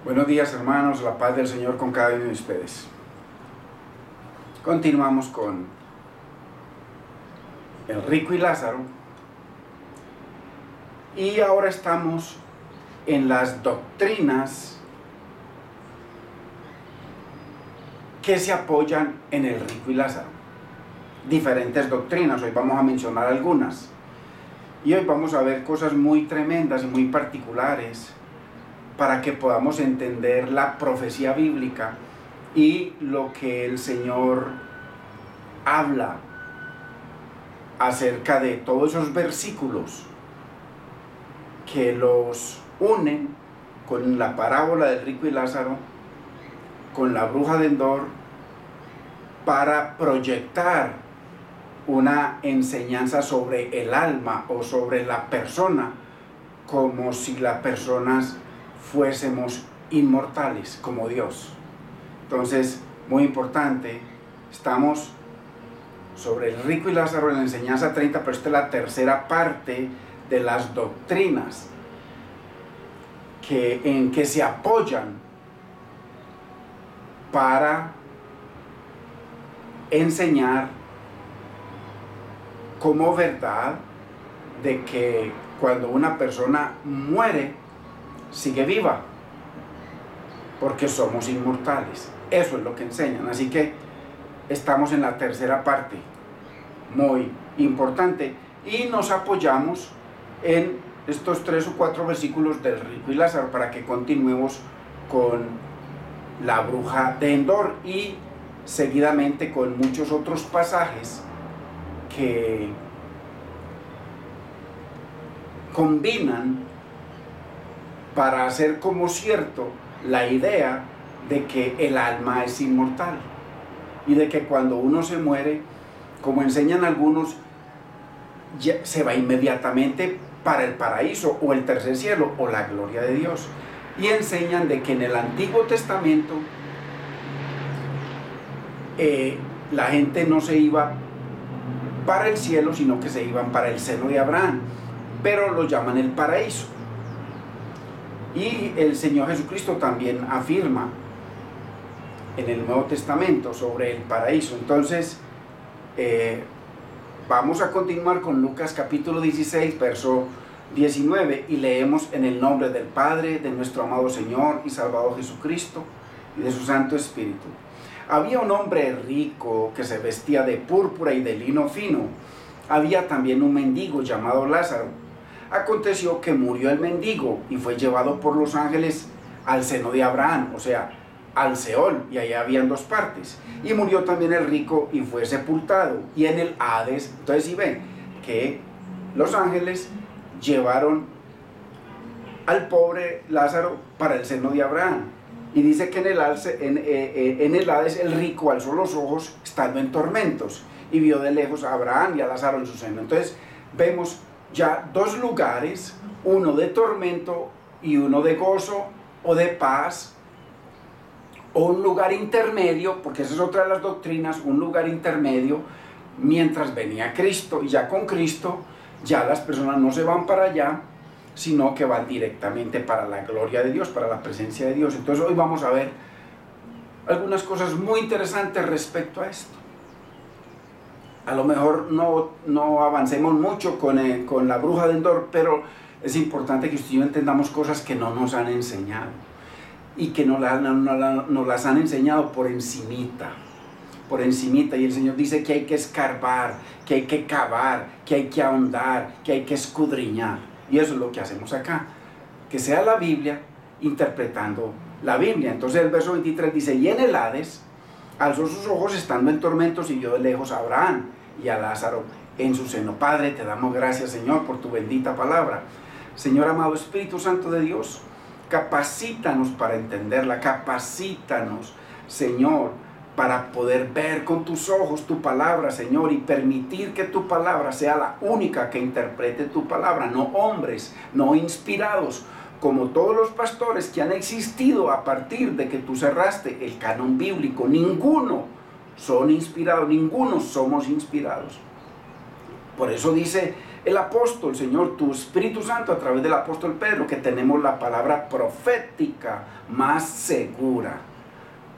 Buenos días, hermanos, la paz del Señor con cada uno de ustedes. Continuamos con el rico y Lázaro, y ahora estamos en las doctrinas que se apoyan en el rico y Lázaro. Diferentes doctrinas, hoy vamos a mencionar algunas, y hoy vamos a ver cosas muy tremendas y muy particulares para que podamos entender la profecía bíblica y lo que el Señor habla acerca de todos esos versículos que los unen con la parábola del rico y Lázaro, con la bruja de Endor, para proyectar una enseñanza sobre el alma o sobre la persona, como si las personas fuésemos inmortales como Dios. Entonces, muy importante, estamos sobre el rico y Lázaro en la enseñanza 30, pero esta es la tercera parte de las doctrinas en que se apoyan para enseñar como verdad de que cuando una persona muere, sigue viva, porque somos inmortales. Eso es lo que enseñan. Así que estamos en la tercera parte, muy importante, y nos apoyamos en estos 3 o 4 versículos del rico y Lázaro para que continuemos con la bruja de Endor y seguidamente con muchos otros pasajes que combinan para hacer como cierto la idea de que el alma es inmortal y de que cuando uno se muere, como enseñan algunos, se va inmediatamente para el paraíso o el tercer cielo o la gloria de Dios. Y enseñan de que en el Antiguo Testamento la gente no se iba para el cielo, sino que se iban para el seno de Abraham, pero lo llaman el paraíso. Y el Señor Jesucristo también afirma en el Nuevo Testamento sobre el paraíso. Entonces, vamos a continuar con Lucas capítulo 16, verso 19, y leemos: en el nombre del Padre, de nuestro amado Señor y Salvador Jesucristo, y de su Santo Espíritu. Había un hombre rico que se vestía de púrpura y de lino fino. Había también un mendigo llamado Lázaro. Aconteció que murió el mendigo y fue llevado por los ángeles al seno de Abraham, o sea, al Seol, y allá habían 2 partes. Y murió también el rico y fue sepultado, y en el Hades. Entonces, si ven que los ángeles llevaron al pobre Lázaro para el seno de Abraham, y dice que en el Hades el rico alzó los ojos estando en tormentos y vio de lejos a Abraham y a Lázaro en su seno. Entonces vemos ya 2 lugares, uno de tormento y uno de gozo o de paz, o un lugar intermedio, porque esa es otra de las doctrinas, un lugar intermedio mientras venía Cristo, y ya con Cristo ya las personas no se van para allá, sino que van directamente para la gloria de Dios, para la presencia de Dios. Entonces hoy vamos a ver algunas cosas muy interesantes respecto a esto. A lo mejor no avancemos mucho con la bruja de Endor, pero es importante que usted y yo entendamos cosas que no nos han enseñado y que nos las han enseñado por encimita, y el Señor dice que hay que escarbar, que hay que cavar, que hay que ahondar, que hay que escudriñar, y eso es lo que hacemos acá, que sea la Biblia interpretando la Biblia. Entonces el verso 23 dice: y en el Hades alzó sus ojos estando en tormentos y vio de lejos a Abraham y a Lázaro en su seno. Padre, te damos gracias, Señor, por tu bendita palabra. Señor amado, Espíritu Santo de Dios, capacítanos para entenderla, capacítanos, Señor, para poder ver con tus ojos tu palabra, Señor, y permitir que tu palabra sea la única que interprete tu palabra, no hombres, no inspirados, como todos los pastores que han existido a partir de que tú cerraste el canon bíblico. Ninguno son inspirados, ninguno somos inspirados. Por eso dice el apóstol, Señor, tu Espíritu Santo a través del apóstol Pedro, que tenemos la palabra profética más segura,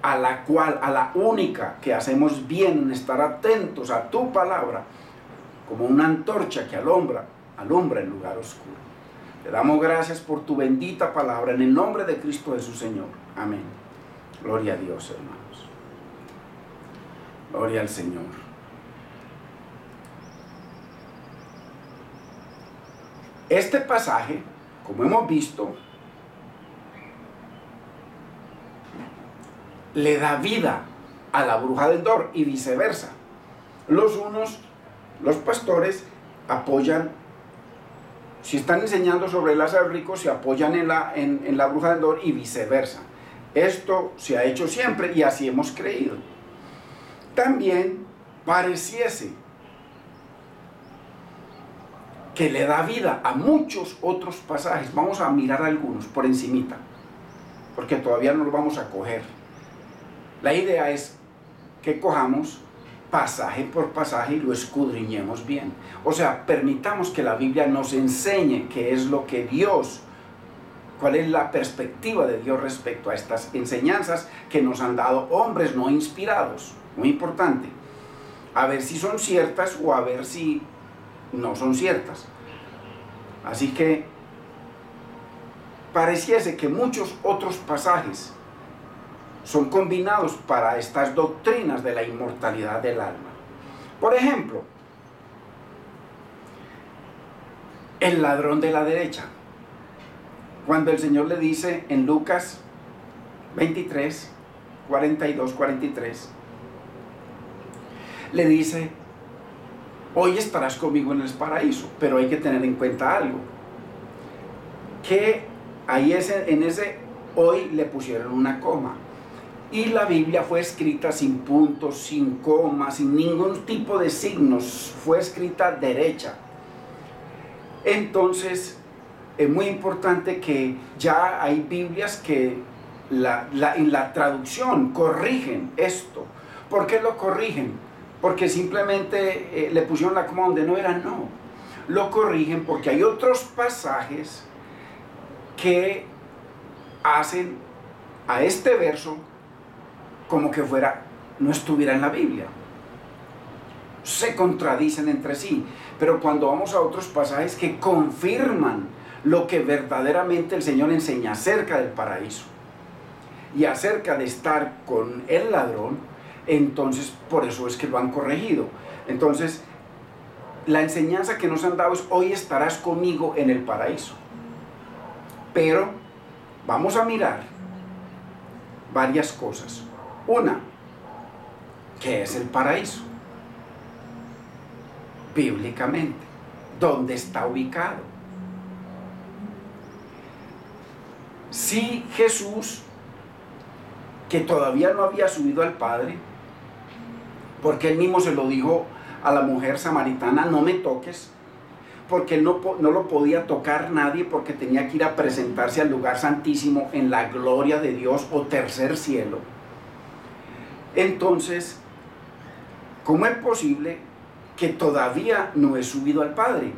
a la única que hacemos bien en estar atentos a tu palabra, como una antorcha que alumbra el lugar oscuro. Te damos gracias por tu bendita palabra, en el nombre de Cristo Jesús, Señor. Amén. Gloria a Dios, hermanos. Gloria al Señor. Este pasaje, como hemos visto, le da vida a la bruja de Endor y viceversa. Los pastores apoyan, si están enseñando sobre Lázaro rico, se apoyan en la bruja de Endor y viceversa. Esto se ha hecho siempre y así hemos creído. También pareciese que le da vida a muchos otros pasajes. Vamos a mirar algunos por encimita, porque todavía no los vamos a coger. La idea es que cojamos pasaje por pasaje y lo escudriñemos bien. O sea, permitamos que la Biblia nos enseñe qué es lo que Dios, cuál es la perspectiva de Dios respecto a estas enseñanzas que nos han dado hombres no inspirados. Muy importante. A ver si son ciertas o a ver si no son ciertas. Así que pareciese que muchos otros pasajes son combinados para estas doctrinas de la inmortalidad del alma. Por ejemplo, el ladrón de la derecha. Cuando el Señor le dice en Lucas 23, 42, 43, le dice: hoy estarás conmigo en el paraíso. Pero hay que tener en cuenta algo, que ahí en ese hoy le pusieron una coma, y la Biblia fue escrita sin puntos, sin comas, sin ningún tipo de signos, fue escrita derecha. Entonces es muy importante que ya hay Biblias que en la traducción corrigen esto. ¿Por qué lo corrigen? Porque simplemente le pusieron la coma donde no era. No, lo corrigen porque hay otros pasajes que hacen a este verso como que no estuviera en la Biblia. Se contradicen entre sí, pero cuando vamos a otros pasajes que confirman lo que verdaderamente el Señor enseña acerca del paraíso y acerca de estar con el ladrón, entonces por eso es que lo han corregido. Entonces la enseñanza que nos han dado es: hoy estarás conmigo en el paraíso. Pero vamos a mirar varias cosas. Una, ¿qué es el paraíso? Bíblicamente, ¿dónde está ubicado? Si Jesús, que todavía no había subido al Padre, porque él mismo se lo dijo a la mujer samaritana: no me toques, porque él no lo podía tocar nadie, porque tenía que ir a presentarse al lugar santísimo en la gloria de Dios o tercer cielo. Entonces, ¿cómo es posible que todavía no he subido al Padre?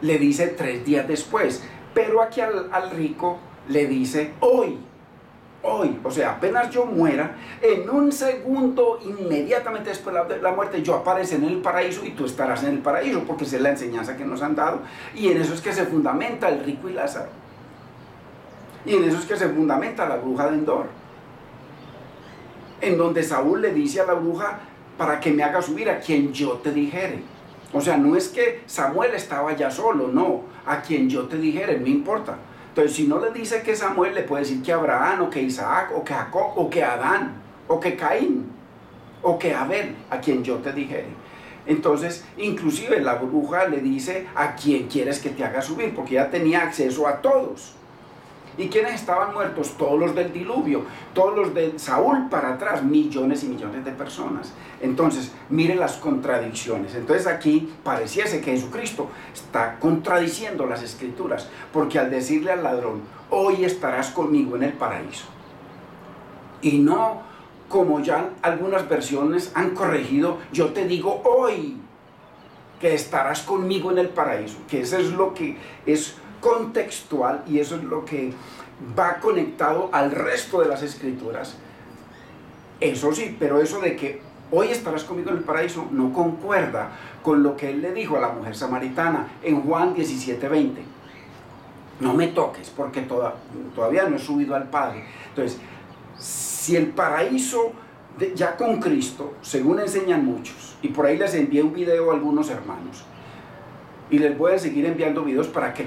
Le dice 3 días después, pero aquí al rico le dice hoy, o sea, apenas yo muera, en un segundo, inmediatamente después de la muerte, yo apareceré en el paraíso y tú estarás en el paraíso, porque esa es la enseñanza que nos han dado. Y en eso es que se fundamenta el rico y Lázaro. Y en eso es que se fundamenta la bruja de Endor, en donde Saúl le dice a la bruja: para que me haga subir a quien yo te dijere. O sea, no es que Samuel estaba ya solo, no, a quien yo te dijere, no importa. Entonces, si no le dice que Samuel, le puede decir que Abraham, o que Isaac, o que Jacob, o que Adán, o que Caín, o que Abel, a quien yo te dijere. Entonces, inclusive la bruja le dice: a quién quieres que te haga subir, porque ya tenía acceso a todos. ¿Y quiénes estaban muertos? Todos los del diluvio, todos los de Saúl para atrás, millones y millones de personas. Entonces, mire las contradicciones. Entonces aquí pareciese que Jesucristo está contradiciendo las Escrituras, porque al decirle al ladrón: hoy estarás conmigo en el paraíso, y no como ya algunas versiones han corregido: yo te digo hoy, que estarás conmigo en el paraíso, que eso es lo que es contextual y eso es lo que va conectado al resto de las escrituras. Eso sí, pero eso de que hoy estarás conmigo en el paraíso no concuerda con lo que él le dijo a la mujer samaritana en Juan 17:20. No me toques porque todavía no he subido al Padre. Entonces, si el paraíso ya con Cristo, según enseñan muchos, y por ahí les envié un video a algunos hermanos, y les voy a seguir enviando videos para que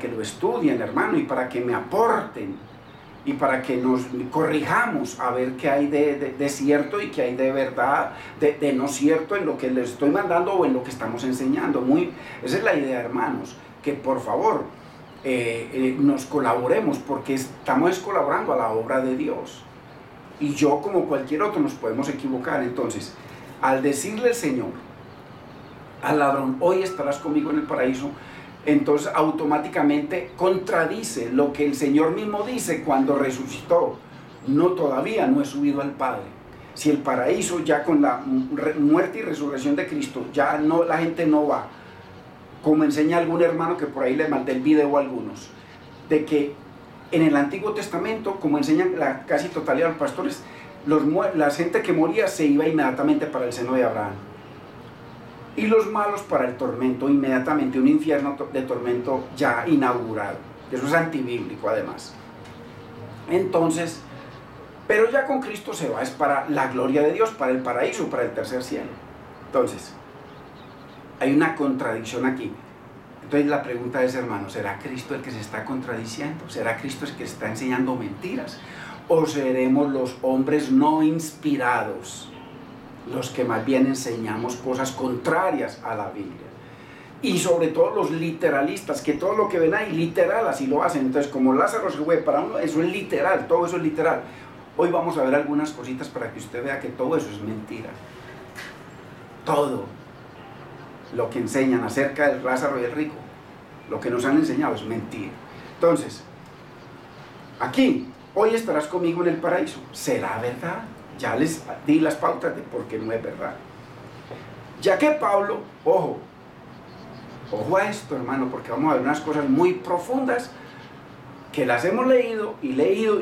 lo estudien, hermano, y para que me aporten, y para que nos corrijamos a ver qué hay de cierto y qué hay de verdad, de no cierto en lo que les estoy mandando o en lo que estamos enseñando. Esa es la idea, hermanos, que por favor nos colaboremos, porque estamos colaborando a la obra de Dios. Y yo, como cualquier otro, nos podemos equivocar. Entonces, al decirle el Señor al ladrón, hoy estarás conmigo en el paraíso, entonces automáticamente contradice lo que el Señor mismo dice cuando resucitó. Todavía no he subido al Padre. Si el paraíso ya con la muerte y resurrección de Cristo, ya no, la gente no va, como enseña algún hermano que por ahí le mandé el video a algunos, de que en el Antiguo Testamento, como enseñan la casi totalidad de los pastores, la gente que moría se iba inmediatamente para el seno de Abraham. Y los malos para el tormento, inmediatamente, un infierno de tormento ya inaugurado. Eso es antibíblico además. Entonces, pero ya con Cristo se va, es para la gloria de Dios, para el paraíso, para el tercer cielo. Entonces, hay una contradicción aquí. Entonces la pregunta es, hermano, ¿será Cristo el que se está contradiciendo? ¿Será Cristo el que está enseñando mentiras? ¿O seremos los hombres no inspirados los que más bien enseñamos cosas contrarias a la Biblia? Y sobre todo los literalistas, que todo lo que ven ahí literal así lo hacen. Entonces, como Lázaro se fue, para uno eso es literal, todo eso es literal. Hoy vamos a ver algunas cositas para que usted vea que todo eso es mentira. Todo lo que enseñan acerca del Lázaro y el rico, lo que nos han enseñado es mentira. Entonces, aquí, hoy estarás conmigo en el paraíso. ¿Será verdad? Ya les di las pautas de por qué no es verdad. Ya que Pablo, ojo a esto, hermano, porque vamos a ver unas cosas muy profundas que las hemos leído y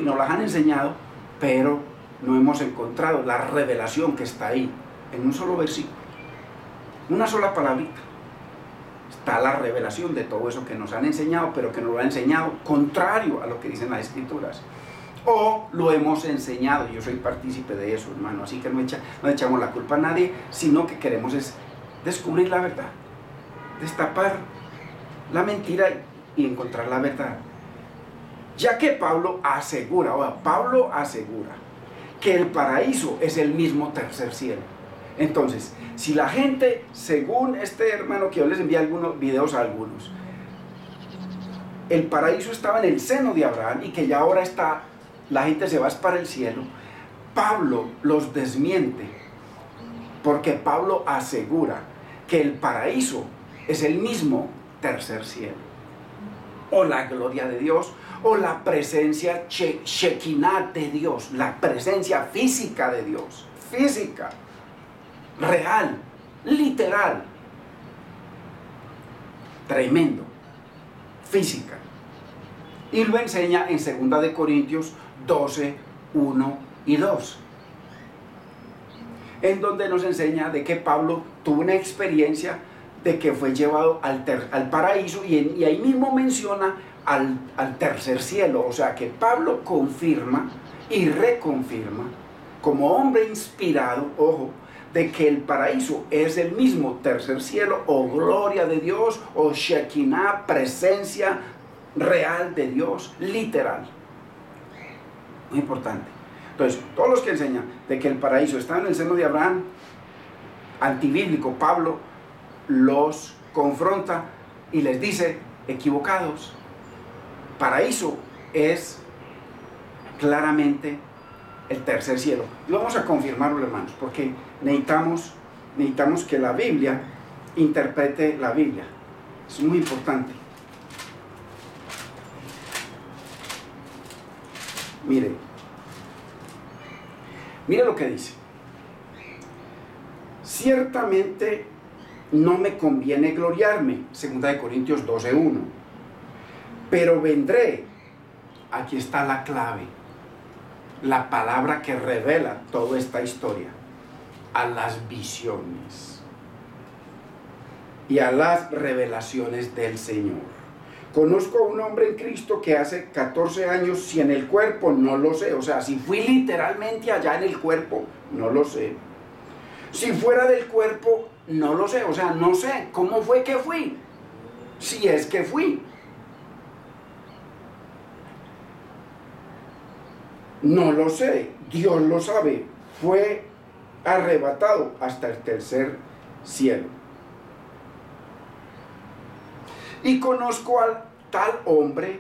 nos las han enseñado, pero no hemos encontrado la revelación que está ahí, en un solo versículo, una sola palabrita. Está la revelación de todo eso que nos han enseñado, pero que nos lo han enseñado contrario a lo que dicen las Escrituras. O lo hemos enseñado, yo soy partícipe de eso, hermano, así que no echamos la culpa a nadie, sino que queremos es descubrir la verdad, destapar la mentira y encontrar la verdad. Ya que Pablo asegura que el paraíso es el mismo tercer cielo. Entonces, si la gente, según este hermano que yo les envié algunos videos a algunos, el paraíso estaba en el seno de Abraham y que ya ahora la gente se va para el cielo, Pablo los desmiente, porque Pablo asegura que el paraíso es el mismo tercer cielo, o la gloria de Dios, o la presencia Shekinah de Dios, la presencia física de Dios, física, real, literal, tremendo, física. Y lo enseña en 2 Corintios 12, 1 y 2, en donde nos enseña de que Pablo tuvo una experiencia de que fue llevado al paraíso y ahí mismo menciona al tercer cielo. O sea que Pablo confirma y reconfirma como hombre inspirado, ojo, de que el paraíso es el mismo tercer cielo o gloria de Dios o Shekinah, presencia real de Dios, literal. Muy importante. Entonces, todos los que enseñan de que el paraíso está en el seno de Abraham, antibíblico, Pablo los confronta y les dice, equivocados. Paraíso es claramente el tercer cielo. Y vamos a confirmarlo, hermanos, porque necesitamos que la Biblia interprete la Biblia. Es muy importante. Mire lo que dice. Ciertamente no me conviene gloriarme, 2 Corintios 12:1. Pero vendré, aquí está la clave, la palabra que revela toda esta historia, a las visiones y a las revelaciones del Señor. Conozco a un hombre en Cristo que hace 14 años, si en el cuerpo, no lo sé. O sea, si fui literalmente allá en el cuerpo, no lo sé. Si fuera del cuerpo, no lo sé. O sea, no sé cómo fue que fui. Si es que fui. No lo sé. Dios lo sabe. Fue arrebatado hasta el tercer cielo. Y conozco al tal hombre,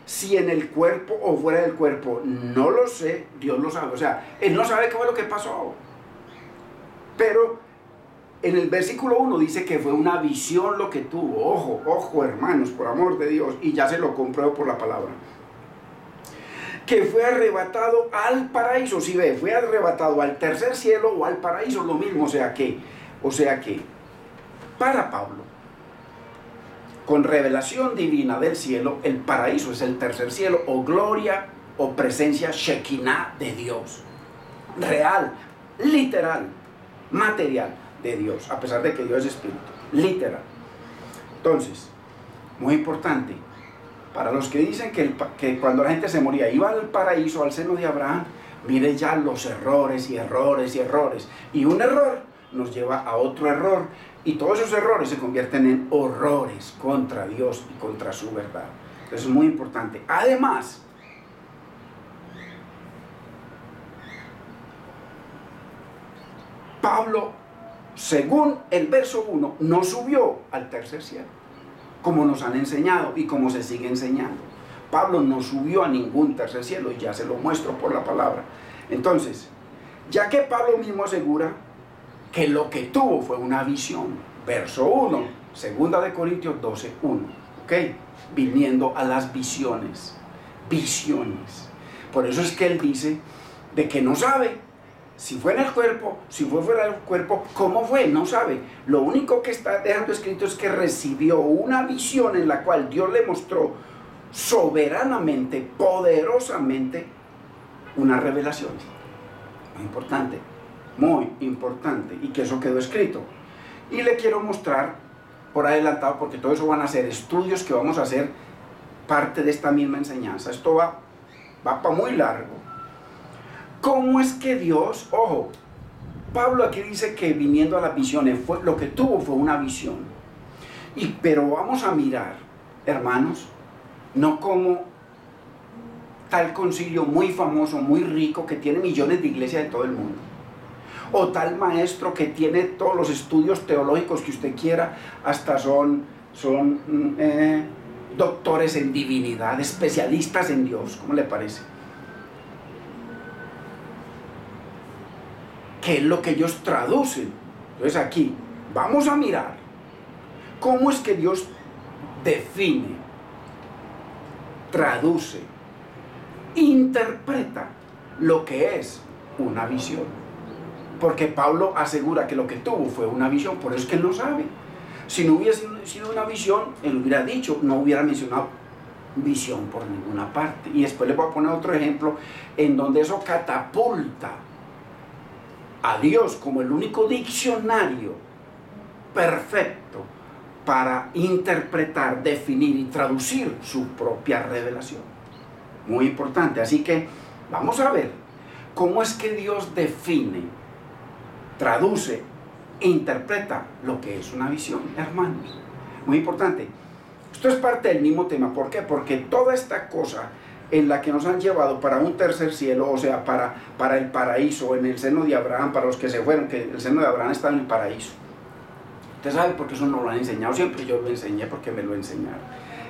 si en el cuerpo o fuera del cuerpo, no lo sé, Dios lo sabe. O sea, él no sabe qué fue lo que pasó. Pero en el versículo 1 dice que fue una visión lo que tuvo. Ojo, ojo, hermanos, por amor de Dios. Y ya se lo compruebo por la palabra. Que fue arrebatado al paraíso. Si ve, fue arrebatado al tercer cielo o al paraíso, lo mismo. O sea que, para Pablo, con revelación divina del cielo, el paraíso es el tercer cielo, o gloria o presencia Shekinah de Dios. Real, literal, material de Dios, a pesar de que Dios es espíritu, literal. Entonces, muy importante, para los que dicen que cuando la gente se moría iba al paraíso, al seno de Abraham, mire ya los errores y errores y errores. Y un error nos lleva a otro error. Y todos esos errores se convierten en horrores contra Dios y contra su verdad. Eso es muy importante. Además, Pablo, según el verso 1, no subió al tercer cielo, como nos han enseñado y como se sigue enseñando. Pablo no subió a ningún tercer cielo, y ya se lo muestro por la palabra. Entonces, ya que Pablo mismo asegura que lo que tuvo fue una visión, verso 1, 2 Corintios 12:1, ¿ok? Viniendo a las visiones, por eso es que él dice de que no sabe si fue en el cuerpo, si fue fuera del cuerpo, cómo fue, no sabe. Lo único que está dejando escrito es que recibió una visión en la cual Dios le mostró soberanamente, poderosamente, una revelación. Muy importante, y que eso quedó escrito. Y le quiero mostrar por adelantado, porque todo eso van a ser estudios que vamos a hacer parte de esta misma enseñanza. Esto va para muy largo. ¿Cómo es que Dios, ojo, Pablo aquí dice que viniendo a las visiones, lo que tuvo fue una visión. Pero vamos a mirar, hermanos, no como tal concilio muy famoso, muy rico, que tiene millones de iglesias de todo el mundo, o tal maestro que tiene todos los estudios teológicos que usted quiera, hasta son doctores en divinidad, especialistas en Dios. ¿Cómo le parece? ¿Qué es lo que ellos traducen? Entonces aquí vamos a mirar cómo es que Dios define, traduce, interpreta lo que es una visión. Porque Pablo asegura que lo que tuvo fue una visión, por eso es que él no sabe. Si no hubiese sido una visión, él hubiera dicho, no hubiera mencionado visión por ninguna parte. Y después les voy a poner otro ejemplo en donde eso catapulta a Dios como el único diccionario perfecto para interpretar, definir y traducir su propia revelación. Muy importante. Así que vamos a ver cómo es que Dios define, traduce e interpreta lo que es una visión, hermanos. Muy importante. Esto es parte del mismo tema. ¿Por qué? Porque toda esta cosa en la que nos han llevado para un tercer cielo, o sea, para el paraíso, en el seno de Abraham, para los que se fueron, que el seno de Abraham está en el paraíso. Usted sabe porque eso no lo han enseñado, siempre yo lo enseñé porque me lo enseñaron.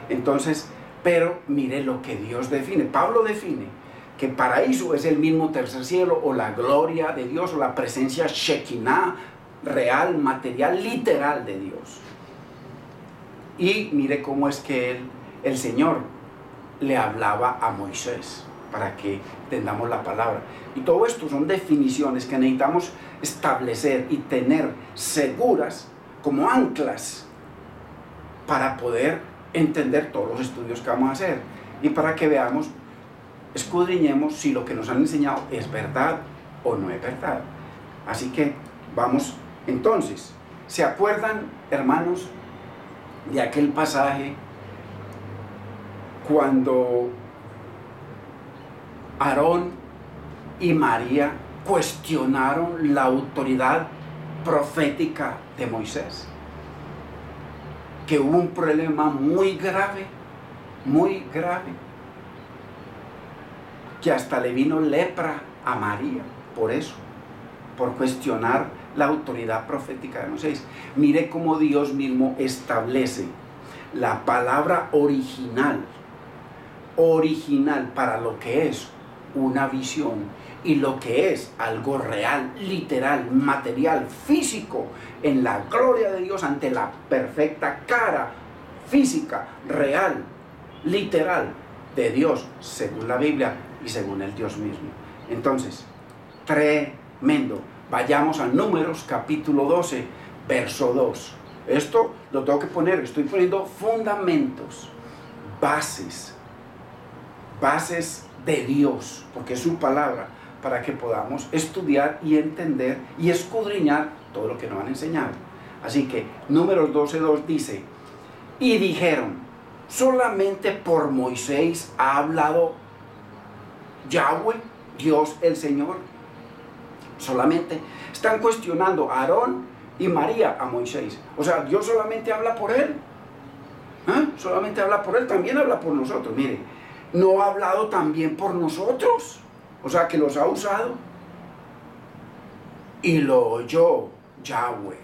Entonces, pero mire lo que Dios define. Pablo define que paraíso es el mismo tercer cielo, o la gloria de Dios, o la presencia Shekinah, real, material, literal de Dios. Y mire cómo es que el Señor le hablaba a Moisés, para que entendamos la palabra. Y todo esto son definiciones que necesitamos establecer y tener seguras como anclas para poder entender todos los estudios que vamos a hacer y para que veamos, escudriñemos si lo que nos han enseñado es verdad o no es verdad. Así que vamos entonces. ¿Se acuerdan, hermanos, de aquel pasaje cuando Aarón y María cuestionaron la autoridad profética de Moisés? Que hubo un problema muy grave, que hasta le vino lepra a María por eso, por cuestionar la autoridad profética de Moisés. Mire cómo Dios mismo establece la palabra original para lo que es una visión y lo que es algo real, literal, material, físico, en la gloria de Dios ante la perfecta cara física, real, literal de Dios, según la Biblia y según el Dios mismo. Entonces, tremendo. Vayamos a Números capítulo 12, verso 2. Esto lo tengo que poner, estoy poniendo fundamentos, bases de Dios, porque es su palabra, para que podamos estudiar y entender y escudriñar todo lo que nos van a enseñar. Así que Números 12:2 dice: y dijeron, solamente por Moisés ha hablado Yahweh, Dios el Señor. Solamente están cuestionando a Aarón y María a Moisés. O sea, Dios solamente habla por él. Solamente habla por él, también habla por nosotros. Mire, ¿no ha hablado también por nosotros? O sea, que los ha usado. Y lo oyó Yahweh,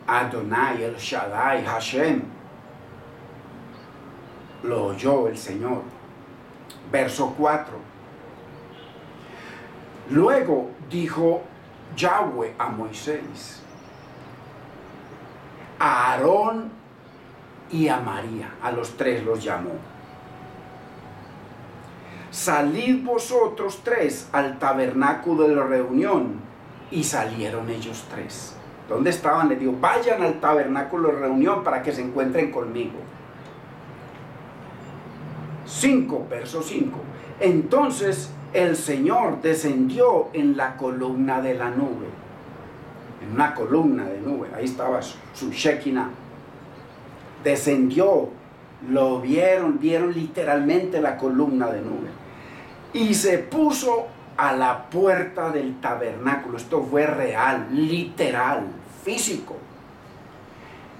Adonai, El Shaddai, Hashem. Lo oyó el Señor. Verso 4. Luego dijo Yahweh a Moisés, a Aarón y a María, a los tres los llamó: salid vosotros tres al tabernáculo de la reunión. Y salieron ellos tres. ¿Dónde estaban? Les dijo: vayan al tabernáculo de reunión para que se encuentren conmigo. 5, verso 5. Entonces el Señor descendió en la columna de la nube. En una columna de nube. Ahí estaba su Shekinah. Descendió. Lo vieron literalmente la columna de nube. Y se puso a la puerta del tabernáculo. Esto fue real, literal, físico.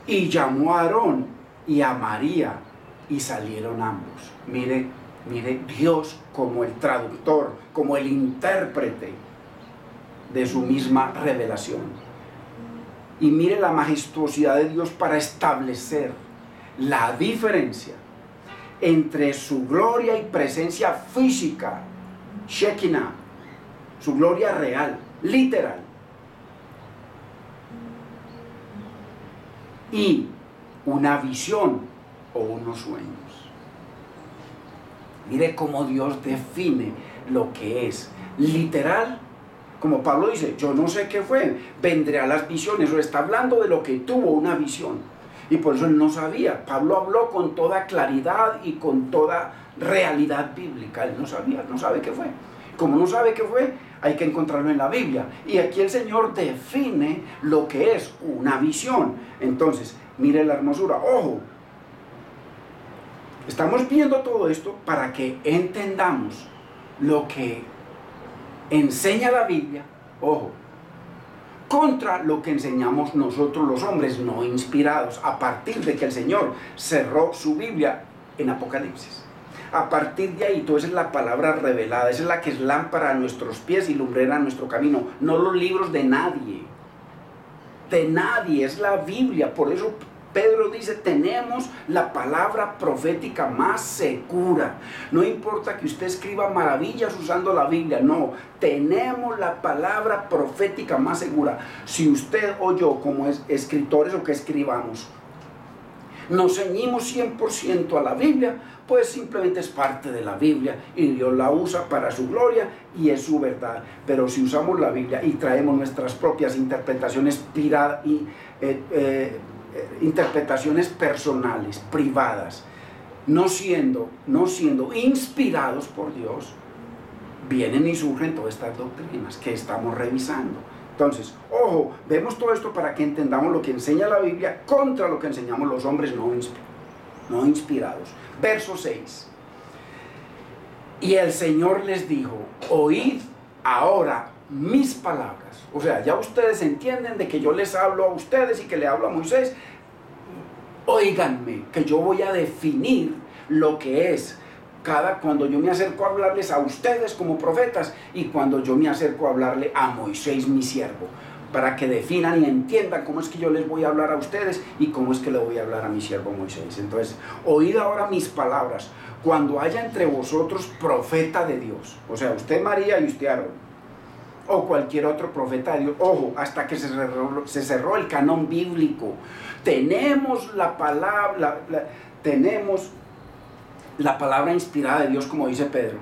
Y llamó a Aarón y a María y salieron ambos. Mire Dios como el traductor, como el intérprete de su misma revelación. Y mire la majestuosidad de Dios para establecer la diferencia entre su gloria y presencia física, Shekinah, su gloria real, literal, y una visión o unos sueños. Mire cómo Dios define lo que es literal, como Pablo dice: yo no sé qué fue, vendré a las visiones. O está hablando de lo que tuvo una visión, y por eso él no sabía. Pablo habló con toda claridad y con toda realidad bíblica. Él no sabía, no sabe qué fue. Como no sabe qué fue, hay que encontrarlo en la Biblia. Y aquí el Señor define lo que es una visión. Entonces, mire la hermosura. Ojo, estamos viendo todo esto para que entendamos lo que enseña la Biblia, ojo, contra lo que enseñamos nosotros los hombres no inspirados, a partir de que el Señor cerró su Biblia en Apocalipsis. A partir de ahí, toda esa es la palabra revelada, esa es la que es lámpara a nuestros pies y lumbrera a nuestro camino, no los libros de nadie, es la Biblia. Por eso Pedro dice: tenemos la palabra profética más segura. No importa que usted escriba maravillas usando la Biblia, no, tenemos la palabra profética más segura. Si usted o yo, como escritores o que escribamos, nos ceñimos 100% a la Biblia, pues simplemente es parte de la Biblia y Dios la usa para su gloria y es su verdad. Pero si usamos la Biblia y traemos nuestras propias interpretaciones interpretaciones personales, privadas, no siendo inspirados por Dios, vienen y surgen todas estas doctrinas que estamos revisando. Entonces, ojo, vemos todo esto para que entendamos lo que enseña la Biblia contra lo que enseñamos los hombres no inspirados. Verso 6. Y el Señor les dijo, oíd ahora mis palabras. O sea, ya ustedes entienden de que yo les hablo a ustedes y que le hablo a Moisés. Óiganme, que yo voy a definir lo que es cuando yo me acerco a hablarles a ustedes como profetas y cuando yo me acerco a hablarle a Moisés mi siervo, para que definan y entiendan cómo es que yo les voy a hablar a ustedes y cómo es que le voy a hablar a mi siervo Moisés. Entonces, oíd ahora mis palabras, cuando haya entre vosotros profeta de Dios, o sea, usted María y usted Aarón, o cualquier otro profeta de Dios, ojo, hasta que se cerró el canon bíblico, tenemos la palabra, tenemos la palabra inspirada de Dios, como dice Pedro.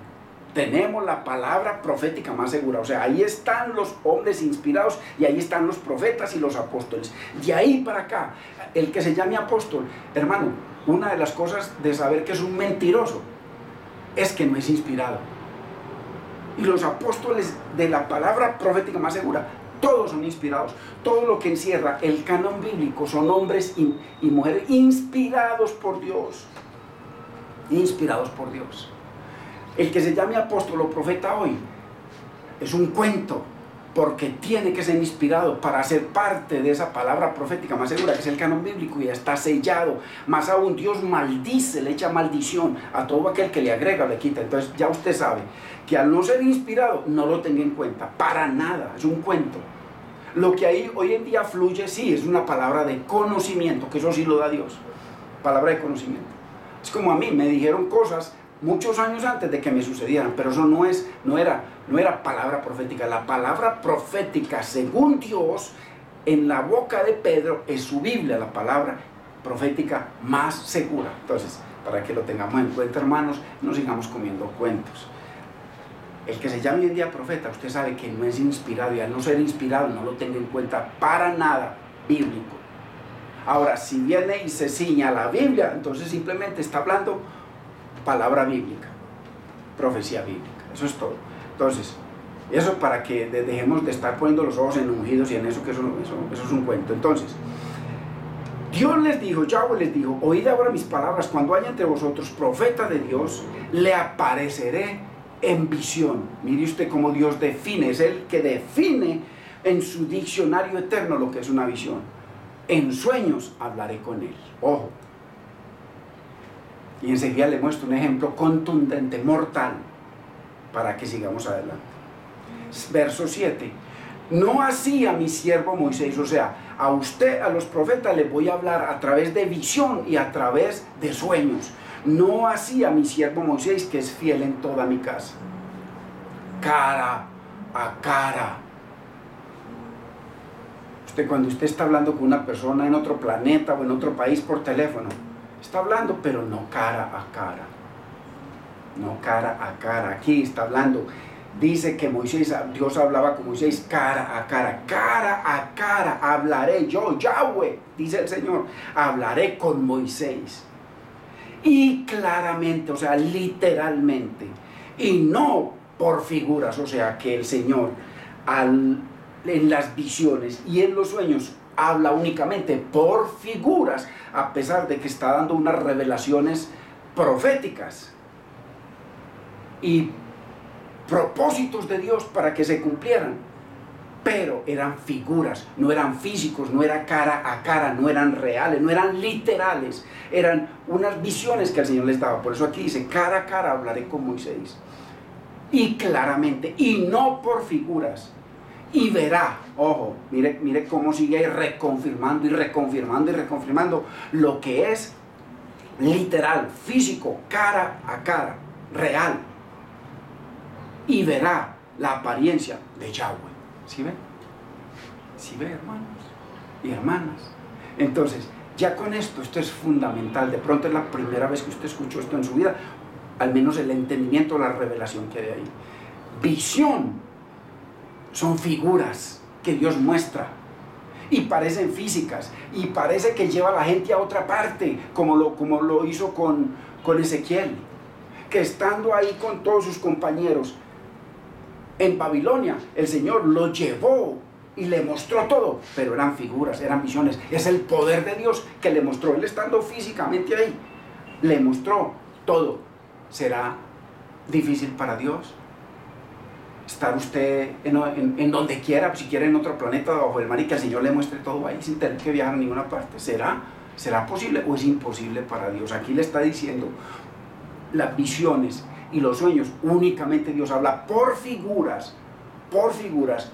Tenemos la palabra profética más segura. O sea, ahí están los hombres inspirados y ahí están los profetas y los apóstoles. De ahí para acá, el que se llame apóstol, hermano, una de las cosas de saber que es un mentiroso es que no es inspirado. Y los apóstoles de la palabra profética más segura, todos son inspirados. Todo lo que encierra el canon bíblico son hombres y mujeres inspirados por Dios. Inspirados por Dios. El que se llame apóstol o profeta hoy es un cuento, porque tiene que ser inspirado para ser parte de esa palabra profética más segura, que es el canon bíblico, y ya está sellado. Más aún, Dios maldice, le echa maldición a todo aquel que le agrega o le quita. Entonces ya usted sabe que al no ser inspirado, no lo tenga en cuenta, para nada, es un cuento. Lo que ahí hoy en día fluye, sí, es una palabra de conocimiento, que eso sí lo da Dios, palabra de conocimiento. Es como a mí, me dijeron cosas muchos años antes de que me sucedieran, pero eso no era palabra profética. La palabra profética, según Dios, en la boca de Pedro, es su Biblia, la palabra profética más segura. Entonces, para que lo tengamos en cuenta, hermanos, no sigamos comiendo cuentos. El que se llame hoy en día profeta, usted sabe que no es inspirado, y al no ser inspirado, no lo tenga en cuenta para nada bíblico. Ahora, si viene y se ciña a la Biblia, entonces simplemente está hablando palabra bíblica, profecía bíblica, eso es todo. Entonces, eso para que dejemos de estar poniendo los ojos en ungidos y en eso, que eso es un cuento. Entonces, Dios les dijo, Yahweh les dijo, oíd ahora mis palabras, cuando haya entre vosotros profeta de Dios, le apareceré en visión. Mire usted cómo Dios define, es el que define en su diccionario eterno lo que es una visión. En sueños hablaré con él. Ojo. Y enseguida le muestro un ejemplo contundente, mortal, para que sigamos adelante. Verso 7. No así a mi siervo Moisés, o sea, a usted, a los profetas, les voy a hablar a través de visión y a través de sueños. No así a mi siervo Moisés, que es fiel en toda mi casa. Cara a cara. Cuando usted está hablando con una persona en otro planeta o en otro país por teléfono, está hablando, pero no cara a cara. No cara a cara. Aquí está hablando. Dice que Dios hablaba con Moisés cara a cara. Cara a cara hablaré yo, Yahweh, dice el Señor, hablaré con Moisés. Y claramente, o sea, literalmente. Y no por figuras, o sea, que el Señor en las visiones y en los sueños habla únicamente por figuras, a pesar de que está dando unas revelaciones proféticas y propósitos de Dios para que se cumplieran, pero eran figuras, no eran físicos, no era cara a cara, no eran reales, no eran literales, eran unas visiones que el Señor les daba. Por eso aquí dice, cara a cara hablaré con Moisés, y claramente, y no por figuras. Y verá, ojo, mire cómo sigue reconfirmando y reconfirmando y reconfirmando lo que es literal, físico, cara a cara, real. Y verá la apariencia de Yahweh. ¿Sí ven? ¿Sí ven, hermanos y hermanas? Entonces, Ya con esto es fundamental. De pronto es la primera vez que usted escuchó esto en su vida, al menos el entendimiento, la revelación que hay ahí. Visión son figuras que Dios muestra y parecen físicas y parece que lleva a la gente a otra parte, como lo hizo con Ezequiel, que estando ahí con todos sus compañeros en Babilonia, el Señor lo llevó y le mostró todo, pero eran figuras, eran visiones. Es el poder de Dios que le mostró, él estando físicamente ahí, le mostró todo. ¿Será difícil para Dios estar usted en donde quiera, si quiere en otro planeta, bajo el mar, y que el Señor le muestre todo ahí sin tener que viajar a ninguna parte? ¿Será posible o es imposible para Dios? Aquí le está diciendo, las visiones y los sueños, únicamente Dios habla por figuras,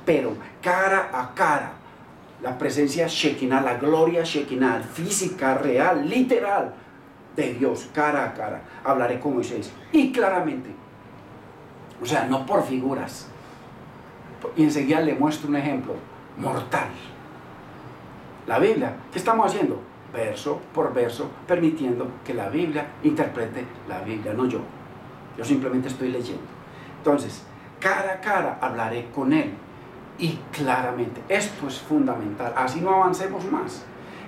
pero cara a cara. La presencia Shekinah, la gloria Shekinah, física, real, literal, de Dios, cara a cara. Hablaré con Moisés, y claramente, o sea, no por figuras. Y enseguida le muestro un ejemplo mortal. La Biblia, ¿qué estamos haciendo? Verso por verso, permitiendo que la Biblia interprete la Biblia, no yo. Yo simplemente estoy leyendo. Entonces, cara a cara hablaré con él, y claramente. Esto es fundamental, así no avancemos más.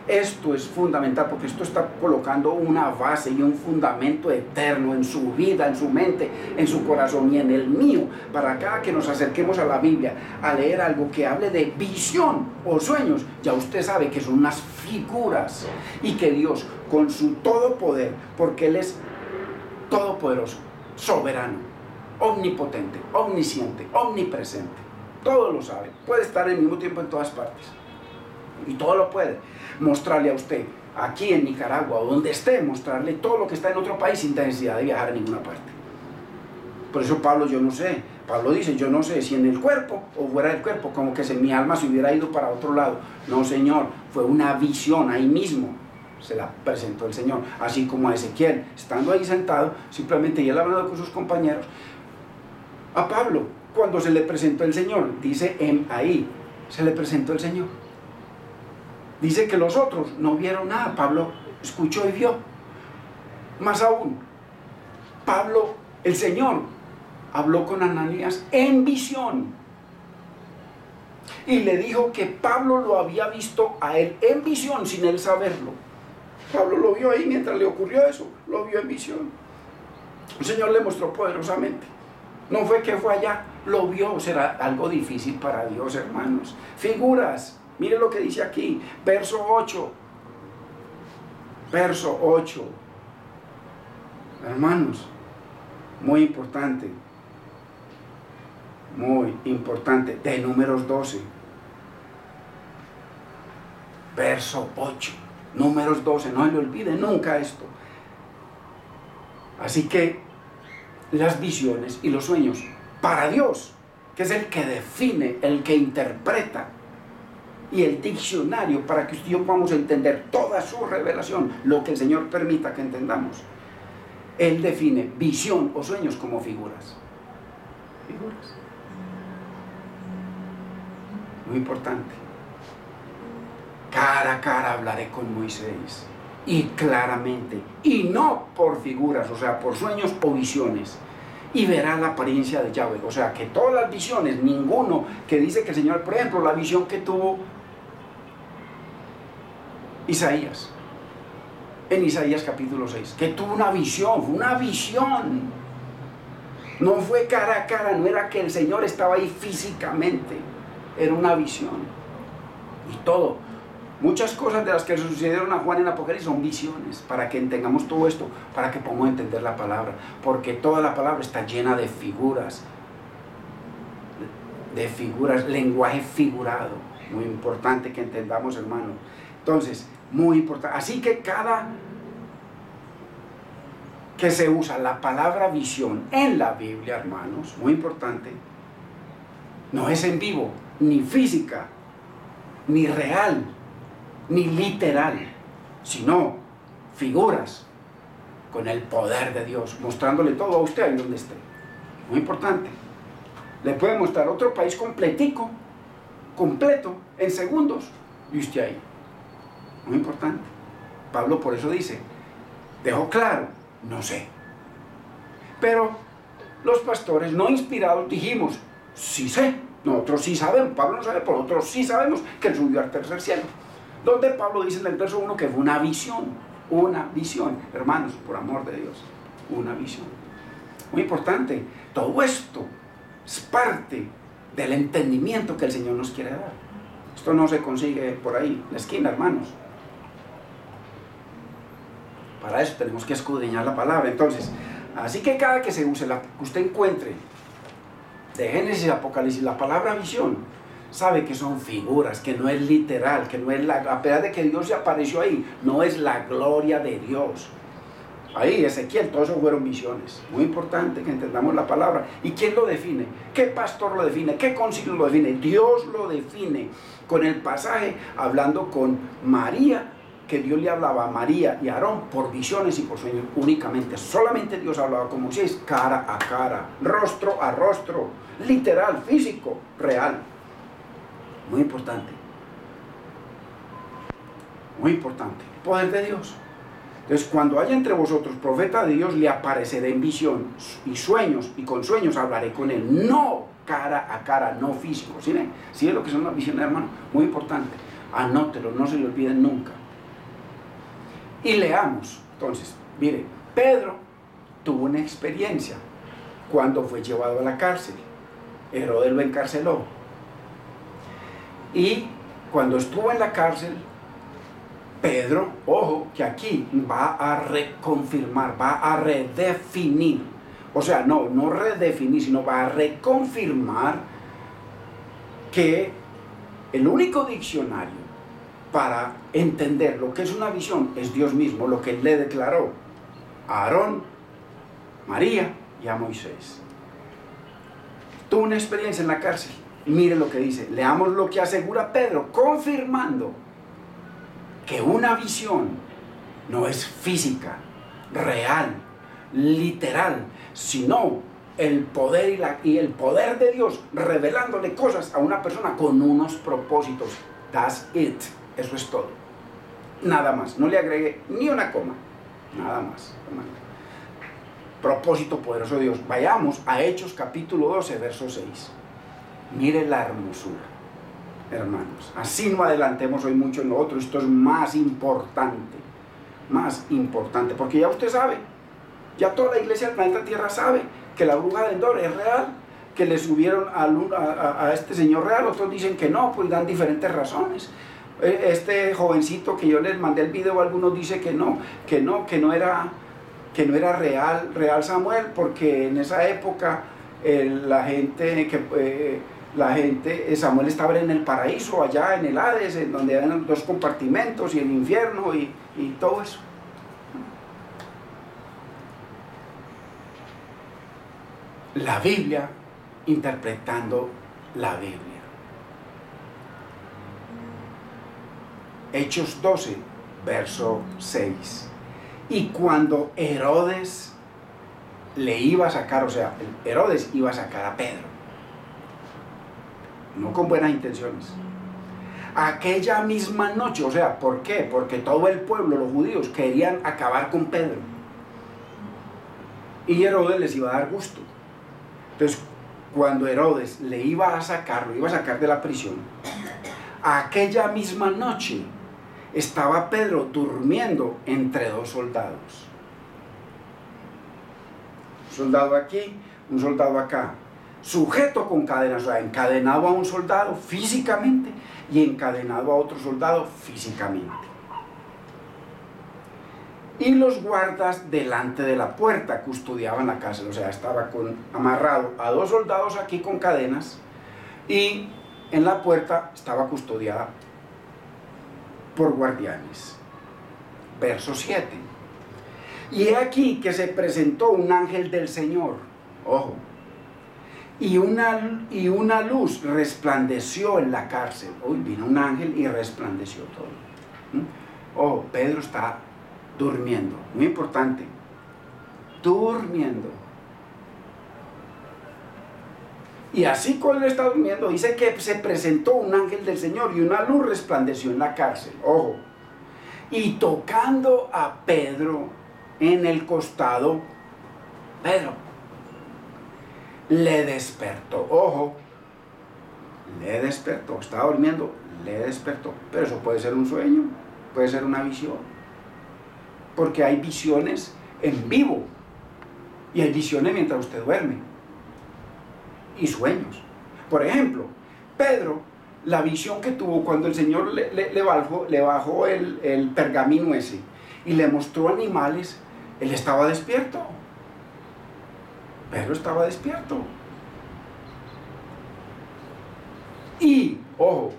Esto es fundamental, porque esto está colocando una base y un fundamento eterno en su vida, en su mente, en su corazón y en el mío, para cada que nos acerquemos a la Biblia a leer algo que hable de visión o sueños, ya usted sabe que son unas figuras, y que Dios, con su todo poder, porque Él es todopoderoso, soberano, omnipotente, omnisciente, omnipresente, todo lo sabe, puede estar al mismo tiempo en todas partes, y todo lo puede mostrarle a usted aquí en Nicaragua o donde esté, mostrarle todo lo que está en otro país sin necesidad de viajar a ninguna parte. Por eso Pablo dice, yo no sé si en el cuerpo o fuera del cuerpo, como que mi alma se hubiera ido para otro lado. No, Señor, fue una visión, ahí mismo se la presentó el Señor, así como a Ezequiel, estando ahí sentado, simplemente, y él hablando con sus compañeros. A Pablo, cuando se le presentó el Señor, dice, ahí se le presentó el Señor. Dice que los otros no vieron nada, Pablo escuchó y vio. Más aún, el Señor habló con Ananías en visión, y le dijo que Pablo lo había visto a él en visión sin él saberlo. Pablo lo vio ahí mientras le ocurrió eso, lo vio en visión. El Señor le mostró poderosamente. No fue que fue allá, lo vio. Será algo difícil para Dios, hermanos. Figuras. Mire lo que dice aquí, verso 8. Verso 8. Hermanos, muy importante. Muy importante. De Números 12. Verso 8. Números 12. No se le olvide nunca esto. Así que las visiones y los sueños para Dios, que es el que define, el que interpreta, y el diccionario para que usted y yo podamos entender toda su revelación, lo que el Señor permita que entendamos. Él define visión o sueños como figuras. Figuras. Muy importante. Cara a cara hablaré con Moisés, y claramente, y no por figuras, o sea, por sueños o visiones, y verá la apariencia de Yahweh. O sea, que todas las visiones, ninguno que dice que el Señor, por ejemplo, la visión que tuvo Isaías, en Isaías capítulo 6, que tuvo una visión, fue una visión, no fue cara a cara, no era que el Señor estaba ahí físicamente, era una visión. Y todo, muchas cosas de las que sucedieron a Juan en Apocalipsis son visiones, para que entendamos todo esto, para que podamos entender la palabra, porque toda la palabra está llena de figuras, lenguaje figurado, muy importante que entendamos, hermano. Entonces, muy importante, así que cada que se usa la palabra visión en la Biblia, hermanos, muy importante, no es en vivo, ni física, ni real, ni literal, sino figuras con el poder de Dios, mostrándole todo a usted ahí donde esté. Muy importante. Le puede mostrar otro país completico, completo, en segundos, y usted ahí. Muy importante. Pablo por eso dice, dejó claro, no sé. Pero los pastores no inspirados dijimos, sí sé, nosotros sí sabemos, Pablo no sabe, pero nosotros sí sabemos que él subió al tercer cielo. Donde Pablo dice en el verso 1 que fue una visión, hermanos, por amor de Dios, una visión. Muy importante, todo esto es parte del entendimiento que el Señor nos quiere dar. Esto no se consigue por ahí, en la esquina, hermanos. Para eso tenemos que escudriñar la palabra. Entonces, así que cada que se use, que usted encuentre de Génesis y Apocalipsis la palabra visión, sabe que son figuras, que no es literal, que no es a pesar de que Dios se apareció ahí, no es la gloria de Dios. Ahí, Ezequiel, todo eso fueron visiones. Muy importante que entendamos la palabra. ¿Y quién lo define? ¿Qué pastor lo define? ¿Qué concilio lo define? Dios lo define con el pasaje hablando con María, que Dios le hablaba a María y a Aarón por visiones y por sueños únicamente. Solamente Dios hablaba con Moisés cara a cara, rostro a rostro, literal, físico, real. Muy importante. Muy importante. Poder de Dios. Entonces, cuando haya entre vosotros profeta de Dios, le apareceré en visión y sueños, y con sueños hablaré con él. No cara a cara, no físico. ¿Sí ven? ¿Sí es lo que son las visiones, hermano? Muy importante. Anótelo, no se lo olviden nunca. Y leamos. Entonces, mire, Pedro tuvo una experiencia cuando fue llevado a la cárcel. Herodes lo encarceló. Y cuando estuvo en la cárcel, Pedro, ojo, que aquí va a reconfirmar, va a redefinir. O sea, no redefinir, sino va a reconfirmar que el único diccionario para entender lo que es una visión es Dios mismo, lo que él le declaró a Aarón, María y a Moisés. Tuvo una experiencia en la cárcel. Mire lo que dice, leamos lo que asegura Pedro, confirmando que una visión no es física, real, literal, sino el poder y el poder de Dios revelándole cosas a una persona con unos propósitos. That's it. Eso es todo. Nada más. No le agregue ni una coma. Nada más, hermano. Propósito poderoso de Dios. Vayamos a Hechos capítulo 12, verso 6. Mire la hermosura, hermanos. Así no adelantemos hoy mucho en lo otro. Esto es más importante. Más importante. Porque ya usted sabe. Ya toda la iglesia del planeta Tierra sabe que la bruja de Endor es real. Que le subieron a este señor real. Otros dicen que no, pues dan diferentes razones. Este jovencito que yo les mandé el video, algunos dicen que no era real Samuel, porque en esa época Samuel estaba en el paraíso, allá en el Hades, en donde eran 2 compartimentos y el infierno y todo eso. La Biblia interpretando la Biblia. Hechos 12, verso 6. Y cuando Herodes le iba a sacar, o sea, Herodes iba a sacar a Pedro, no con buenas intenciones, aquella misma noche, o sea, ¿por qué? Porque todo el pueblo, los judíos, querían acabar con Pedro. Y Herodes les iba a dar gusto. Entonces, cuando Herodes le iba a sacar de la prisión, aquella misma noche estaba Pedro durmiendo entre 2 soldados. Un soldado aquí, un soldado acá, sujeto con cadenas, o sea, encadenado a un soldado físicamente y encadenado a otro soldado físicamente. Y los guardas delante de la puerta custodiaban la cárcel, o sea, estaba amarrado a 2 soldados aquí con cadenas y en la puerta estaba custodiada por guardianes. Verso 7. Y he aquí que se presentó un ángel del Señor, ojo, y una luz resplandeció en la cárcel. Uy, vino un ángel y resplandeció todo. Ojo, Pedro está durmiendo, muy importante, durmiendo. Y así cuando él está durmiendo, dice que se presentó un ángel del Señor y una luz resplandeció en la cárcel. Ojo. Y tocando a Pedro en el costado, Pedro le despertó. Ojo, le despertó. Estaba durmiendo, le despertó. Pero eso puede ser un sueño, puede ser una visión. Porque hay visiones en vivo. Y hay visiones mientras usted duerme. Y sueños. Por ejemplo, Pedro, la visión que tuvo cuando el Señor le bajó el pergamino ese y le mostró animales, él estaba despierto. Pedro estaba despierto. Y, ojo,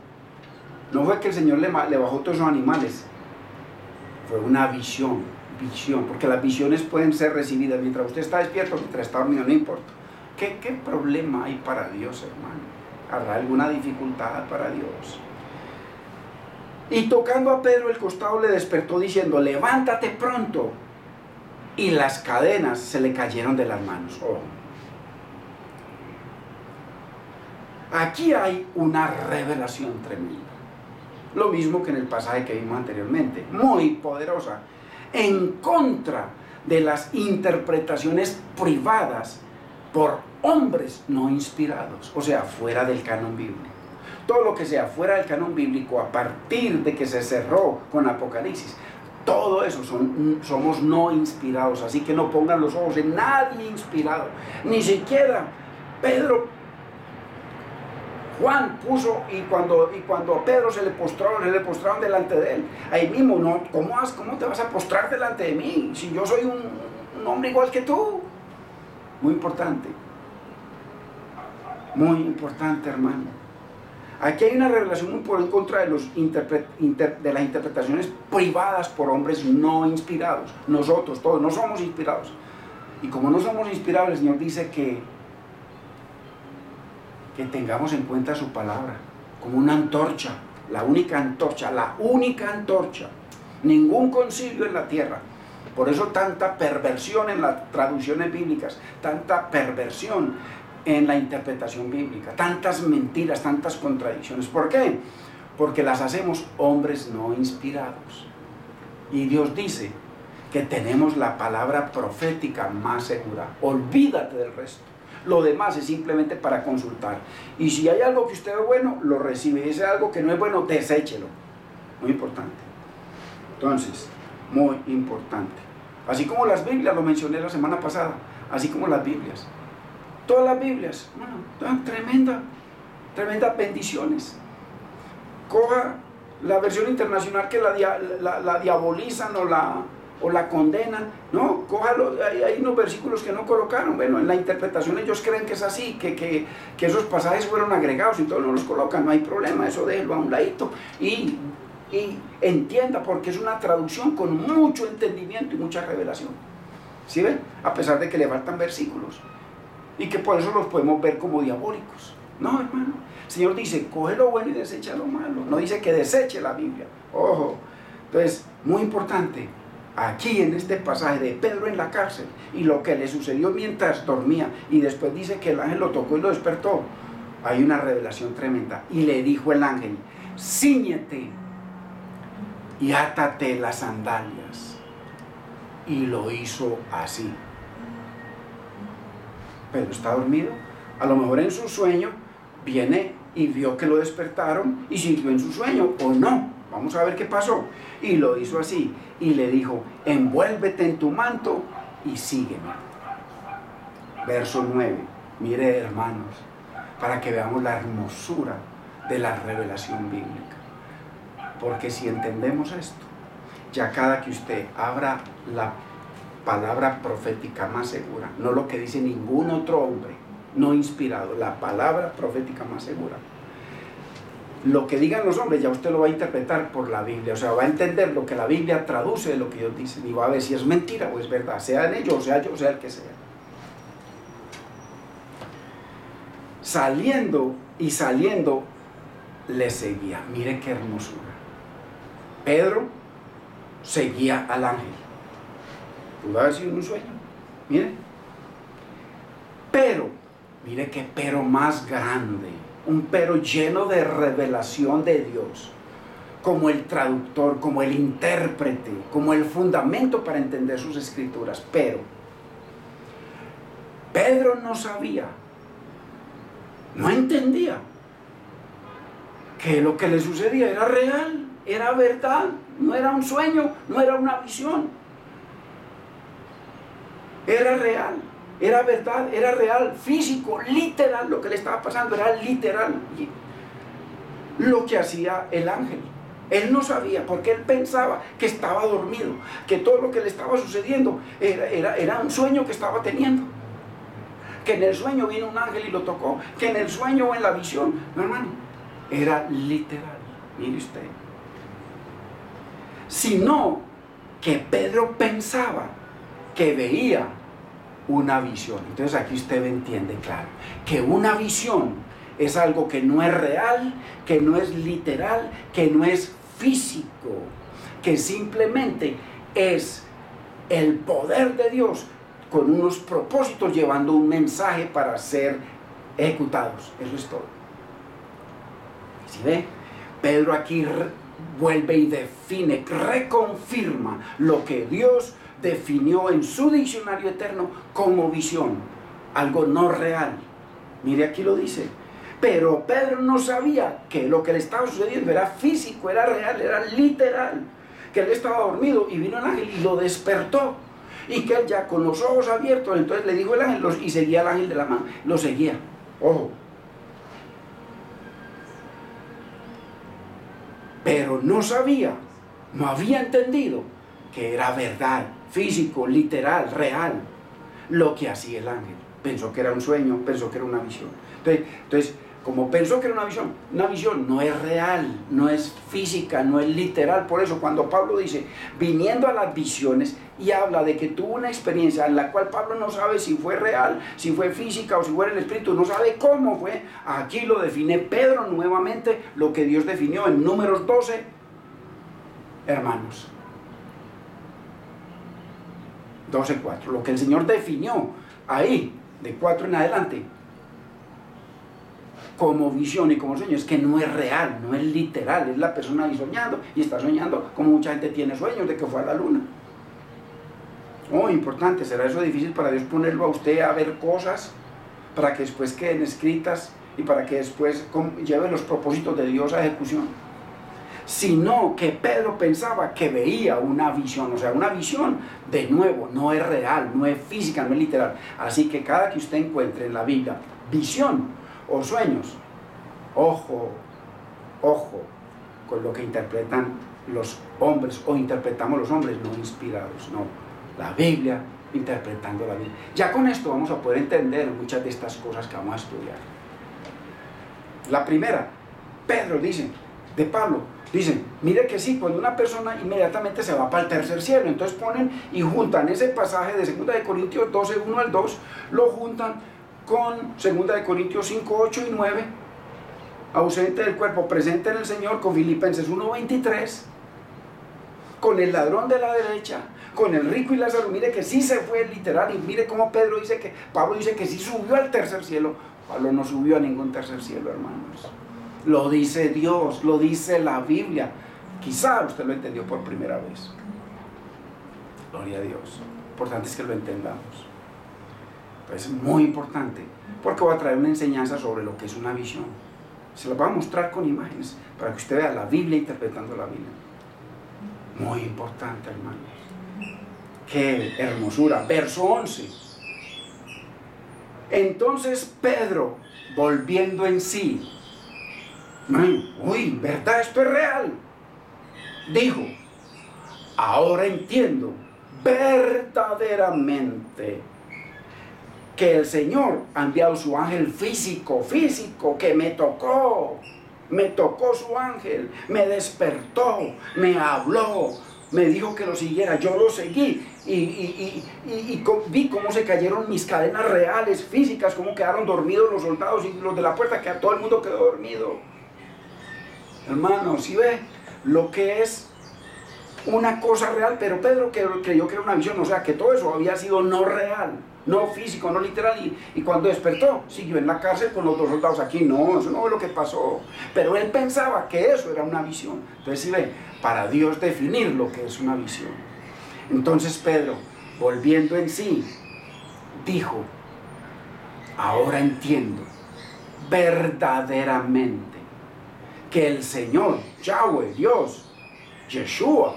no fue que el Señor le bajó todos esos animales, fue una visión, porque las visiones pueden ser recibidas mientras usted está despierto, mientras está dormido, no importa. ¿Qué problema hay para Dios, hermano? ¿Habrá alguna dificultad para Dios? Y tocando a Pedro el costado le despertó diciendo, levántate pronto. Y las cadenas se le cayeron de las manos. Oh. Aquí hay una revelación tremenda. Lo mismo que en el pasaje que vimos anteriormente. Muy poderosa. En contra de las interpretaciones privadas por hombres no inspirados. O sea, fuera del canon bíblico. Todo lo que sea fuera del canon bíblico, a partir de que se cerró con Apocalipsis, todo eso somos no inspirados. Así que no pongan los ojos en nadie inspirado. Ni siquiera Pedro, Juan puso, y cuando a Pedro se le postraron delante de él. Ahí mismo, ¿no? ¿Cómo te vas a postrar delante de mí? Si yo soy un hombre igual que tú. Muy importante. Muy importante, hermano. Aquí hay una revelación muy por en contra de las interpretaciones privadas por hombres no inspirados. Nosotros todos no somos inspirados. Y como no somos inspirados, el Señor dice que tengamos en cuenta su palabra como una antorcha, la única antorcha. Ningún concilio en la tierra. Por eso tanta perversión en las traducciones bíblicas, tanta perversión en la interpretación bíblica, tantas mentiras, tantas contradicciones. ¿Por qué? Porque las hacemos hombres no inspirados. Y Dios dice que tenemos la palabra profética más segura. Olvídate del resto. Lo demás es simplemente para consultar. Y si hay algo que usted ve bueno, lo recibe. Y si hay algo que no es bueno, deséchelo. Muy importante. Entonces, muy importante. Así como las Biblias, lo mencioné la semana pasada, así como las Biblias. Todas las Biblias, bueno, dan tremendas bendiciones. Coja la versión internacional que la diabolizan o la condenan, no, cójalo, hay unos versículos que no colocaron. Bueno, en la interpretación ellos creen que es así, que esos pasajes fueron agregados y todos no los colocan, no hay problema, eso déjelo a un ladito y entienda, porque es una traducción con mucho entendimiento y mucha revelación. ¿Sí ven? A pesar de que le faltan versículos. Y que por eso los podemos ver como diabólicos. No, hermano. El Señor dice, coge lo bueno y desecha lo malo. No dice que deseche la Biblia. Ojo. Entonces, muy importante, aquí en este pasaje de Pedro en la cárcel y lo que le sucedió mientras dormía, y después dice que el ángel lo tocó y lo despertó, hay una revelación tremenda. Y le dijo el ángel, cíñete y átate las sandalias. Y lo hizo así. Pedro está dormido, a lo mejor en su sueño viene y vio que lo despertaron y siguió en su sueño, o no, vamos a ver qué pasó. Y lo hizo así, y le dijo, envuélvete en tu manto y sígueme. Verso 9, mire, hermanos, para que veamos la hermosura de la revelación bíblica. Porque si entendemos esto, ya cada que usted abra la palabra profética más segura, no lo que dice ningún otro hombre no inspirado, la palabra profética más segura, lo que digan los hombres ya usted lo va a interpretar por la Biblia, o sea, va a entender lo que la Biblia traduce de lo que ellos dicen y va a ver si es mentira o es verdad, sea en ellos, o sea yo, sea el que sea. Saliendo le seguía. Mire qué hermosura. Pedro seguía al ángel. Pudo haber sido un sueño, mire. Pero, mire qué pero más grande, un pero lleno de revelación de Dios. como el traductor, como el intérprete, como el fundamento para entender sus escrituras. Pero Pedro no sabía, no entendía que lo que le sucedía era real, era verdad, no era un sueño, no era una visión. Era real, era verdad, era real, físico, literal. Lo que le estaba pasando era literal. Lo que hacía el ángel. Él no sabía, porque él pensaba que estaba dormido, que todo lo que le estaba sucediendo era un sueño que estaba teniendo. Que en el sueño vino un ángel y lo tocó, que en el sueño o en la visión. No, hermano, era literal. Mire usted. Sino que Pedro pensaba que veía una visión. Entonces aquí usted entiende claro que una visión es algo que no es real, que no es literal, que no es físico, que simplemente es el poder de Dios con unos propósitos llevando un mensaje para ser ejecutados. Eso es todo. ¿Sí ve? Pedro aquí vuelve y define, reconfirma lo que Dios definió en su diccionario eterno como visión, algo no real. Mire, aquí lo dice. Pero Pedro no sabía que lo que le estaba sucediendo era físico, era real, era literal. Que él estaba dormido y vino el ángel y lo despertó. Y que él ya con los ojos abiertos, entonces le dijo el ángel, y seguía el ángel de la mano, lo seguía. Ojo. Pero no sabía, no había entendido que era verdad, físico, literal, real, lo que hacía el ángel. Pensó que era un sueño, pensó que era una visión. Entonces, como pensó que era una visión no es real, no es física, no es literal. Por eso cuando Pablo dice, viniendo a las visiones, y habla de que tuvo una experiencia en la cual Pablo no sabe si fue real, si fue física o si fue en el Espíritu, no sabe cómo fue. Aquí lo define Pedro nuevamente, lo que Dios definió en Números 12, hermanos. 12:4, lo que el Señor definió ahí, de 4 en adelante, como visión y como sueño, es que no es real, no es literal, es la persona ahí soñando, y está soñando como mucha gente tiene sueños de que fue a la luna. Oh, importante, ¿será eso difícil para Dios ponerlo a usted a ver cosas para que después queden escritas y para que después lleve los propósitos de Dios a ejecución? Sino que Pedro pensaba que veía una visión, o sea, una visión, de nuevo, no es real, no es física, no es literal. Así que cada que usted encuentre en la Biblia visión o sueños, ojo con lo que interpretan los hombres o interpretamos los hombres no inspirados, no. La Biblia, interpretando la Biblia. Ya con esto vamos a poder entender muchas de estas cosas que vamos a estudiar. La primera, Pedro dice, de Pablo, dicen, mire que sí, cuando una persona inmediatamente se va para el tercer cielo, entonces ponen y juntan ese pasaje de 2 de Corintios 12, 1 al 2, lo juntan con 2 de Corintios 5, 8 y 9, ausente del cuerpo, presente en el Señor, con Filipenses 1, 23, con el ladrón de la derecha, con el rico y Lázaro. Mire que sí se fue literal, y mire cómo Pablo dice que sí subió al tercer cielo. Pablo no subió a ningún tercer cielo, hermanos. Lo dice Dios, lo dice la Biblia. Quizá usted lo entendió por primera vez. Gloria a Dios. Lo importante es que lo entendamos. Es muy importante, porque voy a traer una enseñanza sobre lo que es una visión. Se la voy a mostrar con imágenes para que usted vea la Biblia interpretando la Biblia. Muy importante, hermanos. ¡Qué hermosura! Verso 11. Entonces Pedro, volviendo en sí, uy, ¿verdad? Esto es real. Dijo, ahora entiendo verdaderamente que el Señor ha enviado su ángel físico, que me tocó su ángel, me despertó, me habló, me dijo que lo siguiera, yo lo seguí y vi cómo se cayeron mis cadenas reales, físicas, cómo quedaron dormidos los soldados y los de la puerta, que todo el mundo quedó dormido. Hermano, ¿sí ve lo que es una cosa real, pero Pedro creyó que era una visión, o sea, que todo eso había sido no real, no físico, no literal, y cuando despertó, siguió en la cárcel con los 2 soldados aquí. No, eso no es lo que pasó, pero él pensaba que eso era una visión. Entonces, si ve, para Dios definir lo que es una visión. Entonces Pedro, volviendo en sí, dijo: ahora entiendo verdaderamente que el Señor, Yahweh, Dios, Yeshua,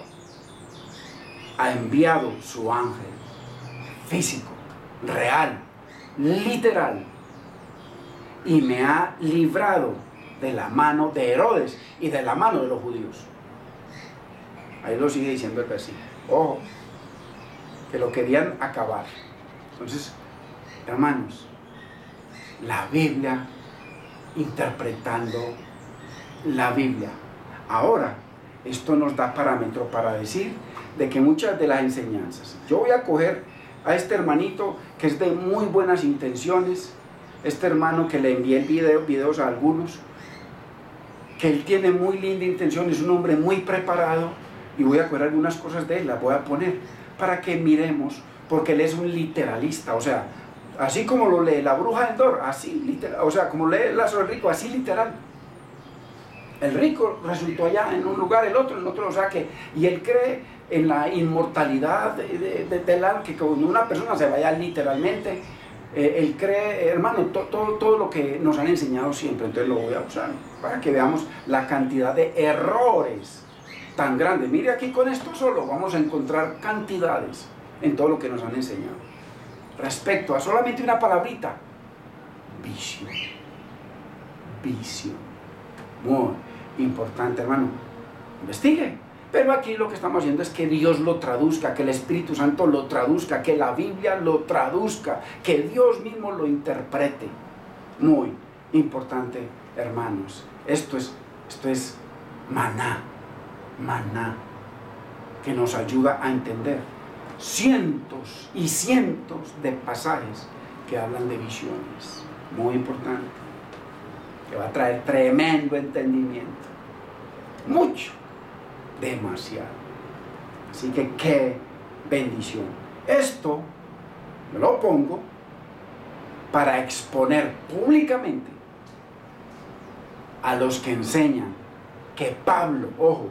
ha enviado su ángel físico, real, literal, y me ha librado de la mano de Herodes y de la mano de los judíos. Ahí lo sigue diciendo el versículo. Ojo, que lo querían acabar. Entonces, hermanos, la Biblia, interpretando la Biblia. Ahora, esto nos da parámetro para decir de que muchas de las enseñanzas, yo voy a coger a este hermanito que es de muy buenas intenciones, este hermano que le envié videos a algunos, que él tiene muy linda intención, es un hombre muy preparado, y voy a coger algunas cosas de él, las voy a poner para que miremos, porque él es un literalista, o sea, así como lo lee la bruja de Endor, así literal, o sea, como lee el lazo del rico, así literal. El rico resultó allá en un lugar, el otro en otro, o sea que, y él cree en la inmortalidad del alma, que cuando una persona se vaya literalmente, él cree, hermano, todo lo que nos han enseñado siempre. Entonces lo voy a usar para que veamos la cantidad de errores tan grandes. Mire, aquí con esto solo vamos a encontrar cantidades en todo lo que nos han enseñado respecto a solamente una palabrita: visión. Visión. Muy importante, hermano. Investigue. Pero aquí lo que estamos haciendo es que Dios lo traduzca, que el Espíritu Santo lo traduzca, que la Biblia lo traduzca, que Dios mismo lo interprete. Muy importante, hermanos. Esto es maná, que nos ayuda a entender cientos y cientos de pasajes que hablan de visiones. Muy importante, que va a traer tremendo entendimiento. Mucho. Demasiado. Así que qué bendición. Esto me lo pongo para exponer públicamente a los que enseñan que Pablo, ojo,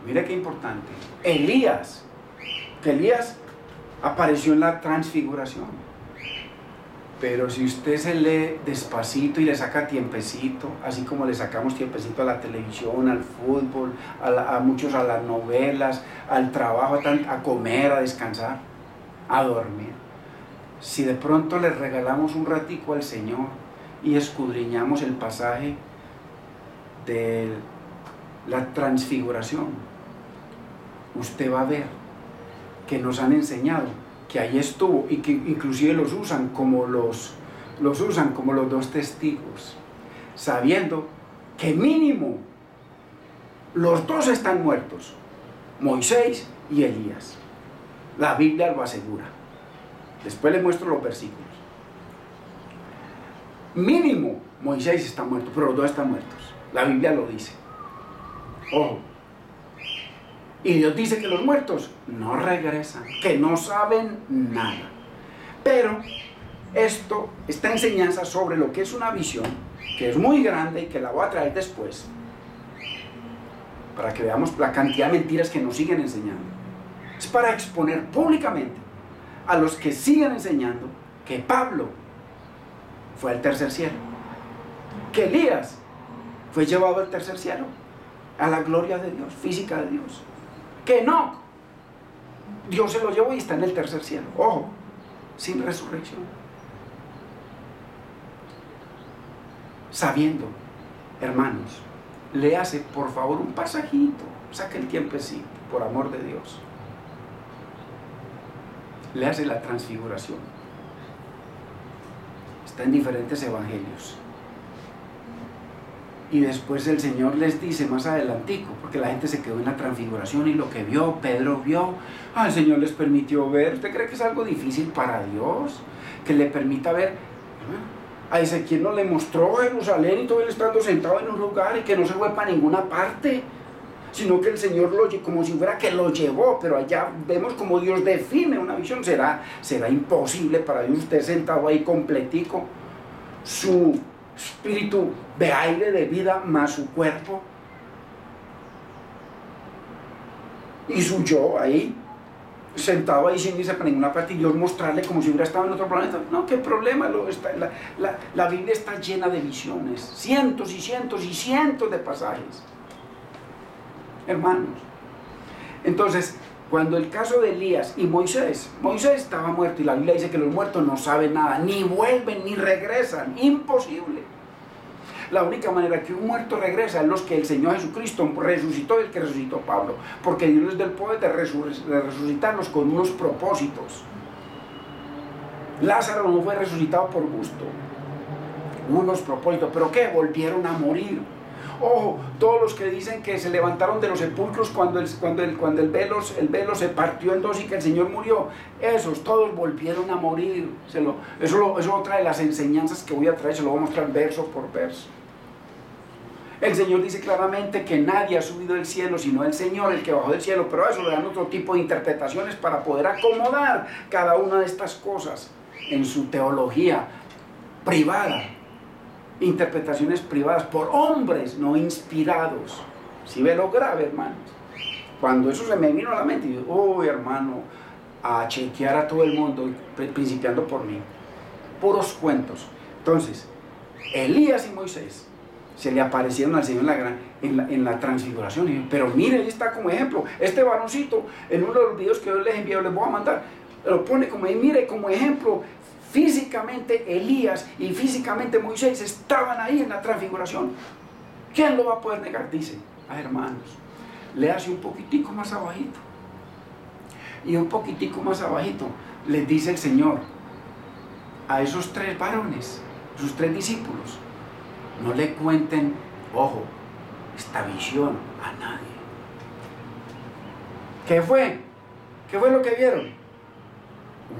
mire qué importante, que Elías apareció en la transfiguración. Pero si usted se lee despacito y le saca tiempecito, así como le sacamos tiempecito a la televisión, al fútbol, a muchos a las novelas, al trabajo, a comer, a descansar, a dormir. Si de pronto le regalamos un ratico al Señor y escudriñamos el pasaje de la transfiguración, usted va a ver que nos han enseñado que ahí estuvo, y que inclusive los usan como los 2 testigos, sabiendo que mínimo los 2 están muertos, Moisés y Elías. La Biblia lo asegura. Después les muestro los versículos. Mínimo Moisés está muerto, pero los 2 están muertos. La Biblia lo dice. Ojo. Y Dios dice que los muertos no regresan, que no saben nada. Pero esta enseñanza sobre lo que es una visión, que es muy grande y que la voy a traer después, para que veamos la cantidad de mentiras que nos siguen enseñando, es para exponer públicamente a los que siguen enseñando que Pablo fue al tercer cielo, que Elías fue llevado al tercer cielo, a la gloria de Dios, física de Dios, que no, Dios se lo llevó y está en el tercer cielo, ojo, sin resurrección. Sabiendo, hermanos, léase por favor un pasajito, saque el tiempecito, por amor de Dios, léase la transfiguración, está en diferentes evangelios. Y después el Señor les dice más adelantico, porque la gente se quedó en la transfiguración y lo que vio, Pedro vio, el Señor les permitió ver. ¿Usted cree que es algo difícil para Dios? Que le permita ver. A Ezequiel no le mostró Jerusalén y todo él estando sentado en un lugar y que no se fue para ninguna parte. sino que el Señor como si fuera que lo llevó, pero allá vemos como Dios define una visión. Será imposible para Dios usted sentado ahí completico, su espíritu de aire, de vida, más su cuerpo, y su yo ahí, sentado ahí sin irse para ninguna parte, y Dios mostrarle como si hubiera estado en otro planeta. No, qué problema. La Biblia está llena de visiones, cientos y cientos y cientos de pasajes, hermanos. Entonces, cuando el caso de Elías y Moisés estaba muerto, y la Biblia dice que los muertos no saben nada, ni vuelven ni regresan, imposible. La única manera que un muerto regresa es los que el Señor Jesucristo resucitó, el que resucitó Pablo, porque Dios les da el poder de resucitarlos con unos propósitos. Lázaro no fue resucitado por gusto, unos propósitos. ¿Pero qué? Volvieron a morir. Ojo, todos los que dicen que se levantaron de los sepulcros cuando el velo se partió en dos y que el Señor murió, esos todos volvieron a morir. Eso otra de las enseñanzas que voy a traer, se lo voy a mostrar verso por verso. El Señor dice claramente que nadie ha subido del cielo sino el Señor, el que bajó del cielo, pero a eso le dan otro tipo de interpretaciones para poder acomodar cada una de estas cosas en su teología privada. Interpretaciones privadas por hombres no inspirados. ¿Sí ve lo grave, hermanos? Cuando eso se me vino a la mente, y digo, uy, hermano, a chequear a todo el mundo, principiando por mí. Puros cuentos. Entonces, Elías y Moisés se le aparecieron al Señor en la transfiguración. Y, pero mire, ahí está como ejemplo. Este varoncito, en uno de los videos que yo les envío, les voy a mandar, lo pone como ahí, mire, como ejemplo. Físicamente Elías y físicamente Moisés estaban ahí en la transfiguración. ¿Quién lo va a poder negar? Dice, hermanos, le hace un poquitico más abajito. Y un poquitico más abajito les dice el Señor a esos tres varones, sus tres discípulos, no le cuenten, ojo, esta visión a nadie. ¿Qué fue? ¿Qué fue lo que vieron?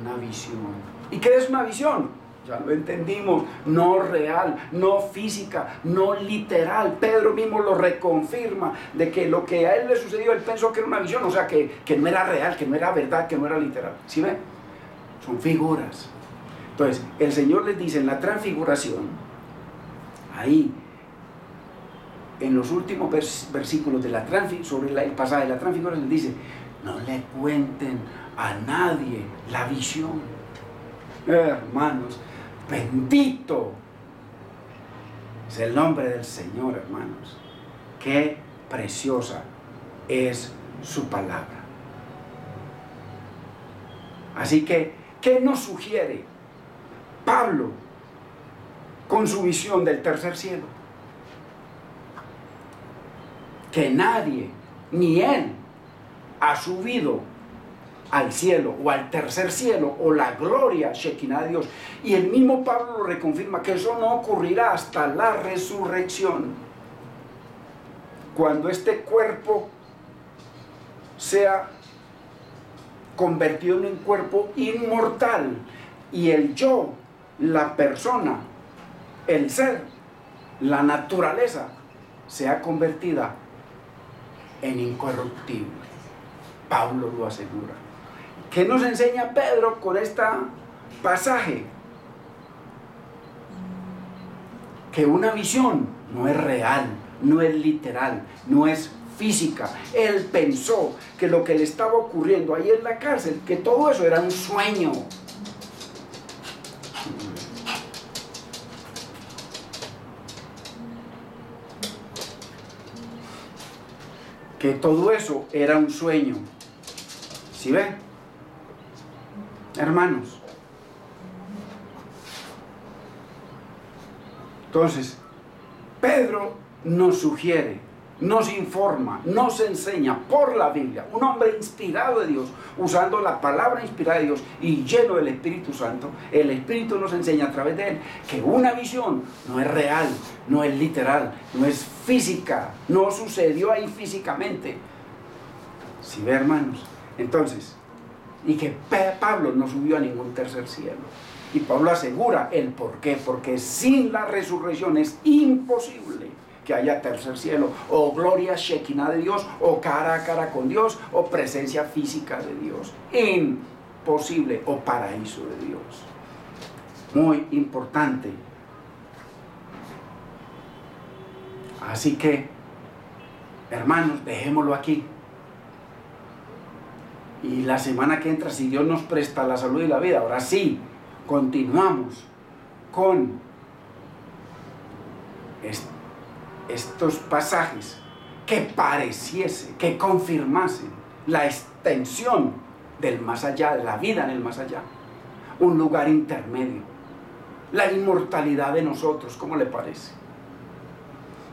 Una visión. ¿Y qué es una visión? Ya lo entendimos, no real, no física, no literal. Pedro mismo lo reconfirma, de que lo que a él le sucedió, él pensó que era una visión, o sea, que no era real, que no era verdad, que no era literal. ¿Sí ven? Son figuras. Entonces, el Señor les dice en la transfiguración, ahí, en los últimos versículos de sobre el pasaje de la transfiguración, les dice, no le cuenten a nadie la visión. Hermanos, bendito es el nombre del Señor, hermanos. Qué preciosa es su palabra. Así que, ¿qué nos sugiere Pablo con su visión del tercer cielo? Que nadie, ni él, ha subido al cielo o al tercer cielo o la gloria Shekinah de Dios. Y el mismo Pablo lo reconfirma, que eso no ocurrirá hasta la resurrección, cuando este cuerpo sea convertido en un cuerpo inmortal y el yo, la persona, el ser, la naturaleza sea convertida en incorruptible. Pablo lo asegura. ¿Qué nos enseña Pedro con este pasaje? Que una visión no es real, no es literal, no es física. Él pensó que lo que le estaba ocurriendo ahí en la cárcel, que todo eso era un sueño. Que todo eso era un sueño. ¿Sí ven? Hermanos, entonces Pedro nos sugiere, nos informa, nos enseña por la Biblia, un hombre inspirado de Dios, usando la palabra inspirada de Dios y lleno del Espíritu Santo. El Espíritu nos enseña a través de él que una visión no es real, no es literal, no es física, no sucedió ahí físicamente. ¿Sí ve, hermanos? Entonces, y que Pablo no subió a ningún tercer cielo. Y Pablo asegura el por qué, porque sin la resurrección es imposible que haya tercer cielo, o gloria Shekinah de Dios, o cara a cara con Dios, o presencia física de Dios. Imposible, o paraíso de Dios. Muy importante. Así que, hermanos, dejémoslo aquí. Y la semana que entra, si Dios nos presta la salud y la vida, ahora sí, continuamos con estos pasajes que pareciese, que confirmasen la extensión del más allá, de la vida en el más allá. Un lugar intermedio. La inmortalidad de nosotros, ¿cómo le parece?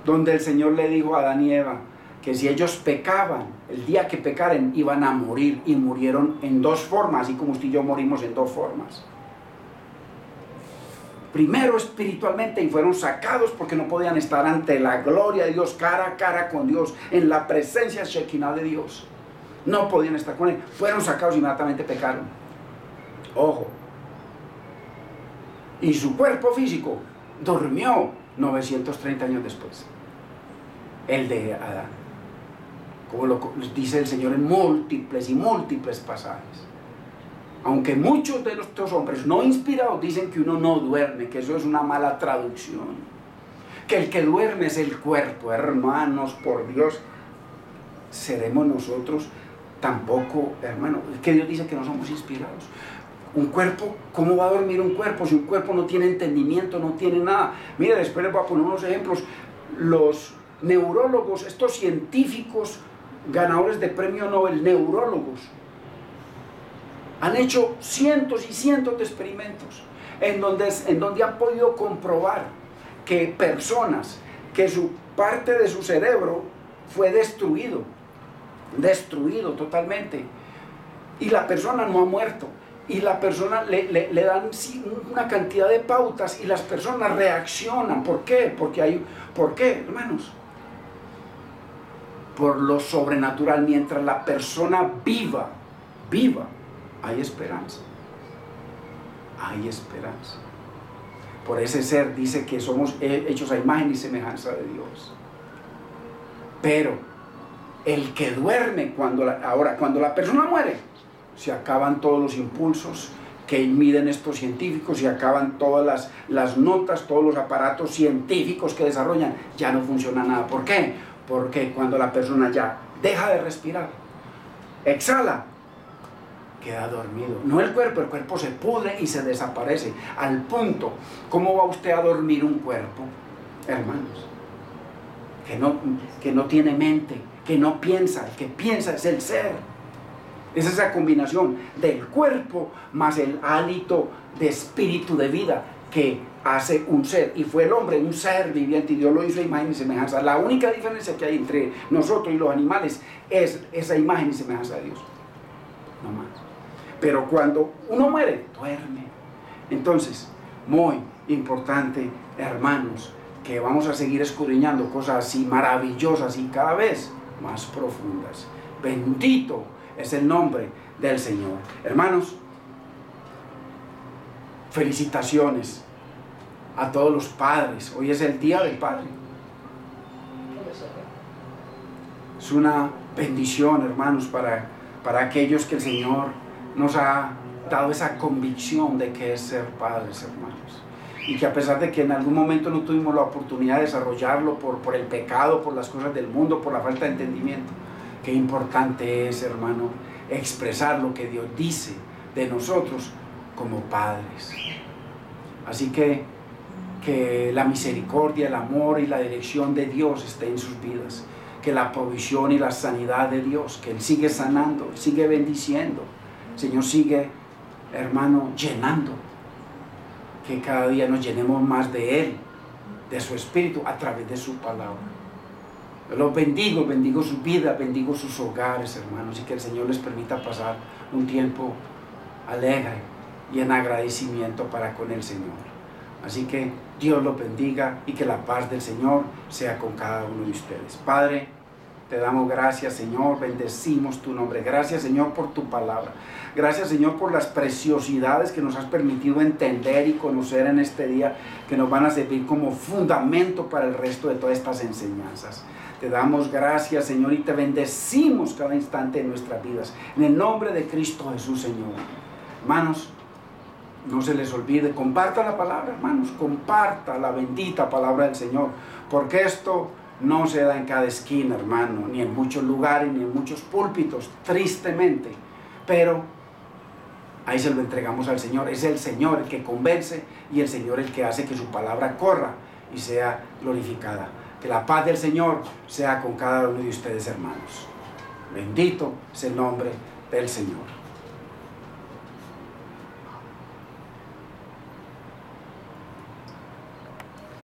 Donde el Señor le dijo a Adán y Eva que si ellos pecaban, el día que pecaren iban a morir, y murieron en dos formas, así como usted y yo morimos en dos formas. Primero espiritualmente, y fueron sacados porque no podían estar ante la gloria de Dios, cara a cara con Dios, en la presencia Shekinah de Dios. No podían estar con Él. Fueron sacados y inmediatamente pecaron. Ojo. Y su cuerpo físico durmió 930 años después. El de Adán. Como lo dice el Señor en múltiples y múltiples pasajes. Aunque muchos de estos hombres no inspirados dicen que uno no duerme, que eso es una mala traducción. Que el que duerme es el cuerpo. Hermanos, por Dios, seremos nosotros tampoco, hermano. Es que Dios dice que no somos inspirados. Un cuerpo, ¿cómo va a dormir un cuerpo si un cuerpo no tiene entendimiento, no tiene nada? Mire, después les voy a poner unos ejemplos. Los neurólogos, estos científicos ganadores de premio Nobel, neurólogos, han hecho cientos y cientos de experimentos en donde han podido comprobar que personas, que su parte de su cerebro fue destruido totalmente, y la persona no ha muerto, y la persona le dan una cantidad de pautas y las personas reaccionan. ¿Por qué? ¿Por qué, hermanos? Por lo sobrenatural. Mientras la persona viva, hay esperanza. Hay esperanza. Por ese ser dice que somos hechos a imagen y semejanza de Dios. Pero el que duerme, cuando la persona muere, se acaban todos los impulsos que miden estos científicos, se acaban todas las notas, todos los aparatos científicos que desarrollan, ya no funciona nada. ¿Por qué? Porque cuando la persona ya deja de respirar, exhala, queda dormido. No el cuerpo se pudre y se desaparece. Al punto, ¿cómo va usted a dormir un cuerpo, hermanos? Que no tiene mente, que no piensa. El que piensa es el ser. Es esa combinación del cuerpo más el hálito de espíritu de vida que hace un ser. Y fue el hombre un ser viviente, y Dios lo hizo a imagen y semejanza. La única diferencia que hay entre nosotros y los animales es esa imagen y semejanza de Dios. No más. Pero cuando uno muere, duerme. Entonces, muy importante, hermanos, que vamos a seguir escudriñando cosas así maravillosas y cada vez más profundas. Bendito es el nombre del Señor. Hermanos, felicitaciones a todos los padres. Hoy es el Día del Padre. Es una bendición, hermanos, para aquellos que el Señor nos ha dado esa convicción de que es ser padres, hermanos. Y que a pesar de que en algún momento no tuvimos la oportunidad de desarrollarlo por el pecado, por las cosas del mundo, por la falta de entendimiento, qué importante es, hermano, expresar lo que Dios dice de nosotros como padres. Así que la misericordia, el amor y la dirección de Dios esté en sus vidas. Que la provisión y la sanidad de Dios, que Él sigue sanando, sigue bendiciendo. El Señor sigue, hermano, llenando. Que cada día nos llenemos más de Él, de su Espíritu, a través de su palabra. Yo los bendigo su vida, bendigo sus hogares, hermanos, y que el Señor les permita pasar un tiempo alegre y en agradecimiento para con el Señor. Así que Dios los bendiga y que la paz del Señor sea con cada uno de ustedes. Padre, Te damos gracias, Señor, bendecimos tu nombre. Gracias, Señor, por tu palabra. Gracias, Señor, por las preciosidades que nos has permitido entender y conocer en este día, que nos van a servir como fundamento para el resto de todas estas enseñanzas. Te damos gracias, Señor, y te bendecimos cada instante de nuestras vidas. En el nombre de Cristo Jesús, Señor. Hermanos, no se les olvide, comparta la palabra, hermanos, comparta la bendita palabra del Señor, porque esto no se da en cada esquina, hermano, ni en muchos lugares, ni en muchos púlpitos, tristemente, pero ahí se lo entregamos al Señor. Es el Señor el que convence y el Señor el que hace que su palabra corra y sea glorificada. Que la paz del Señor sea con cada uno de ustedes, hermanos. Bendito es el nombre del Señor.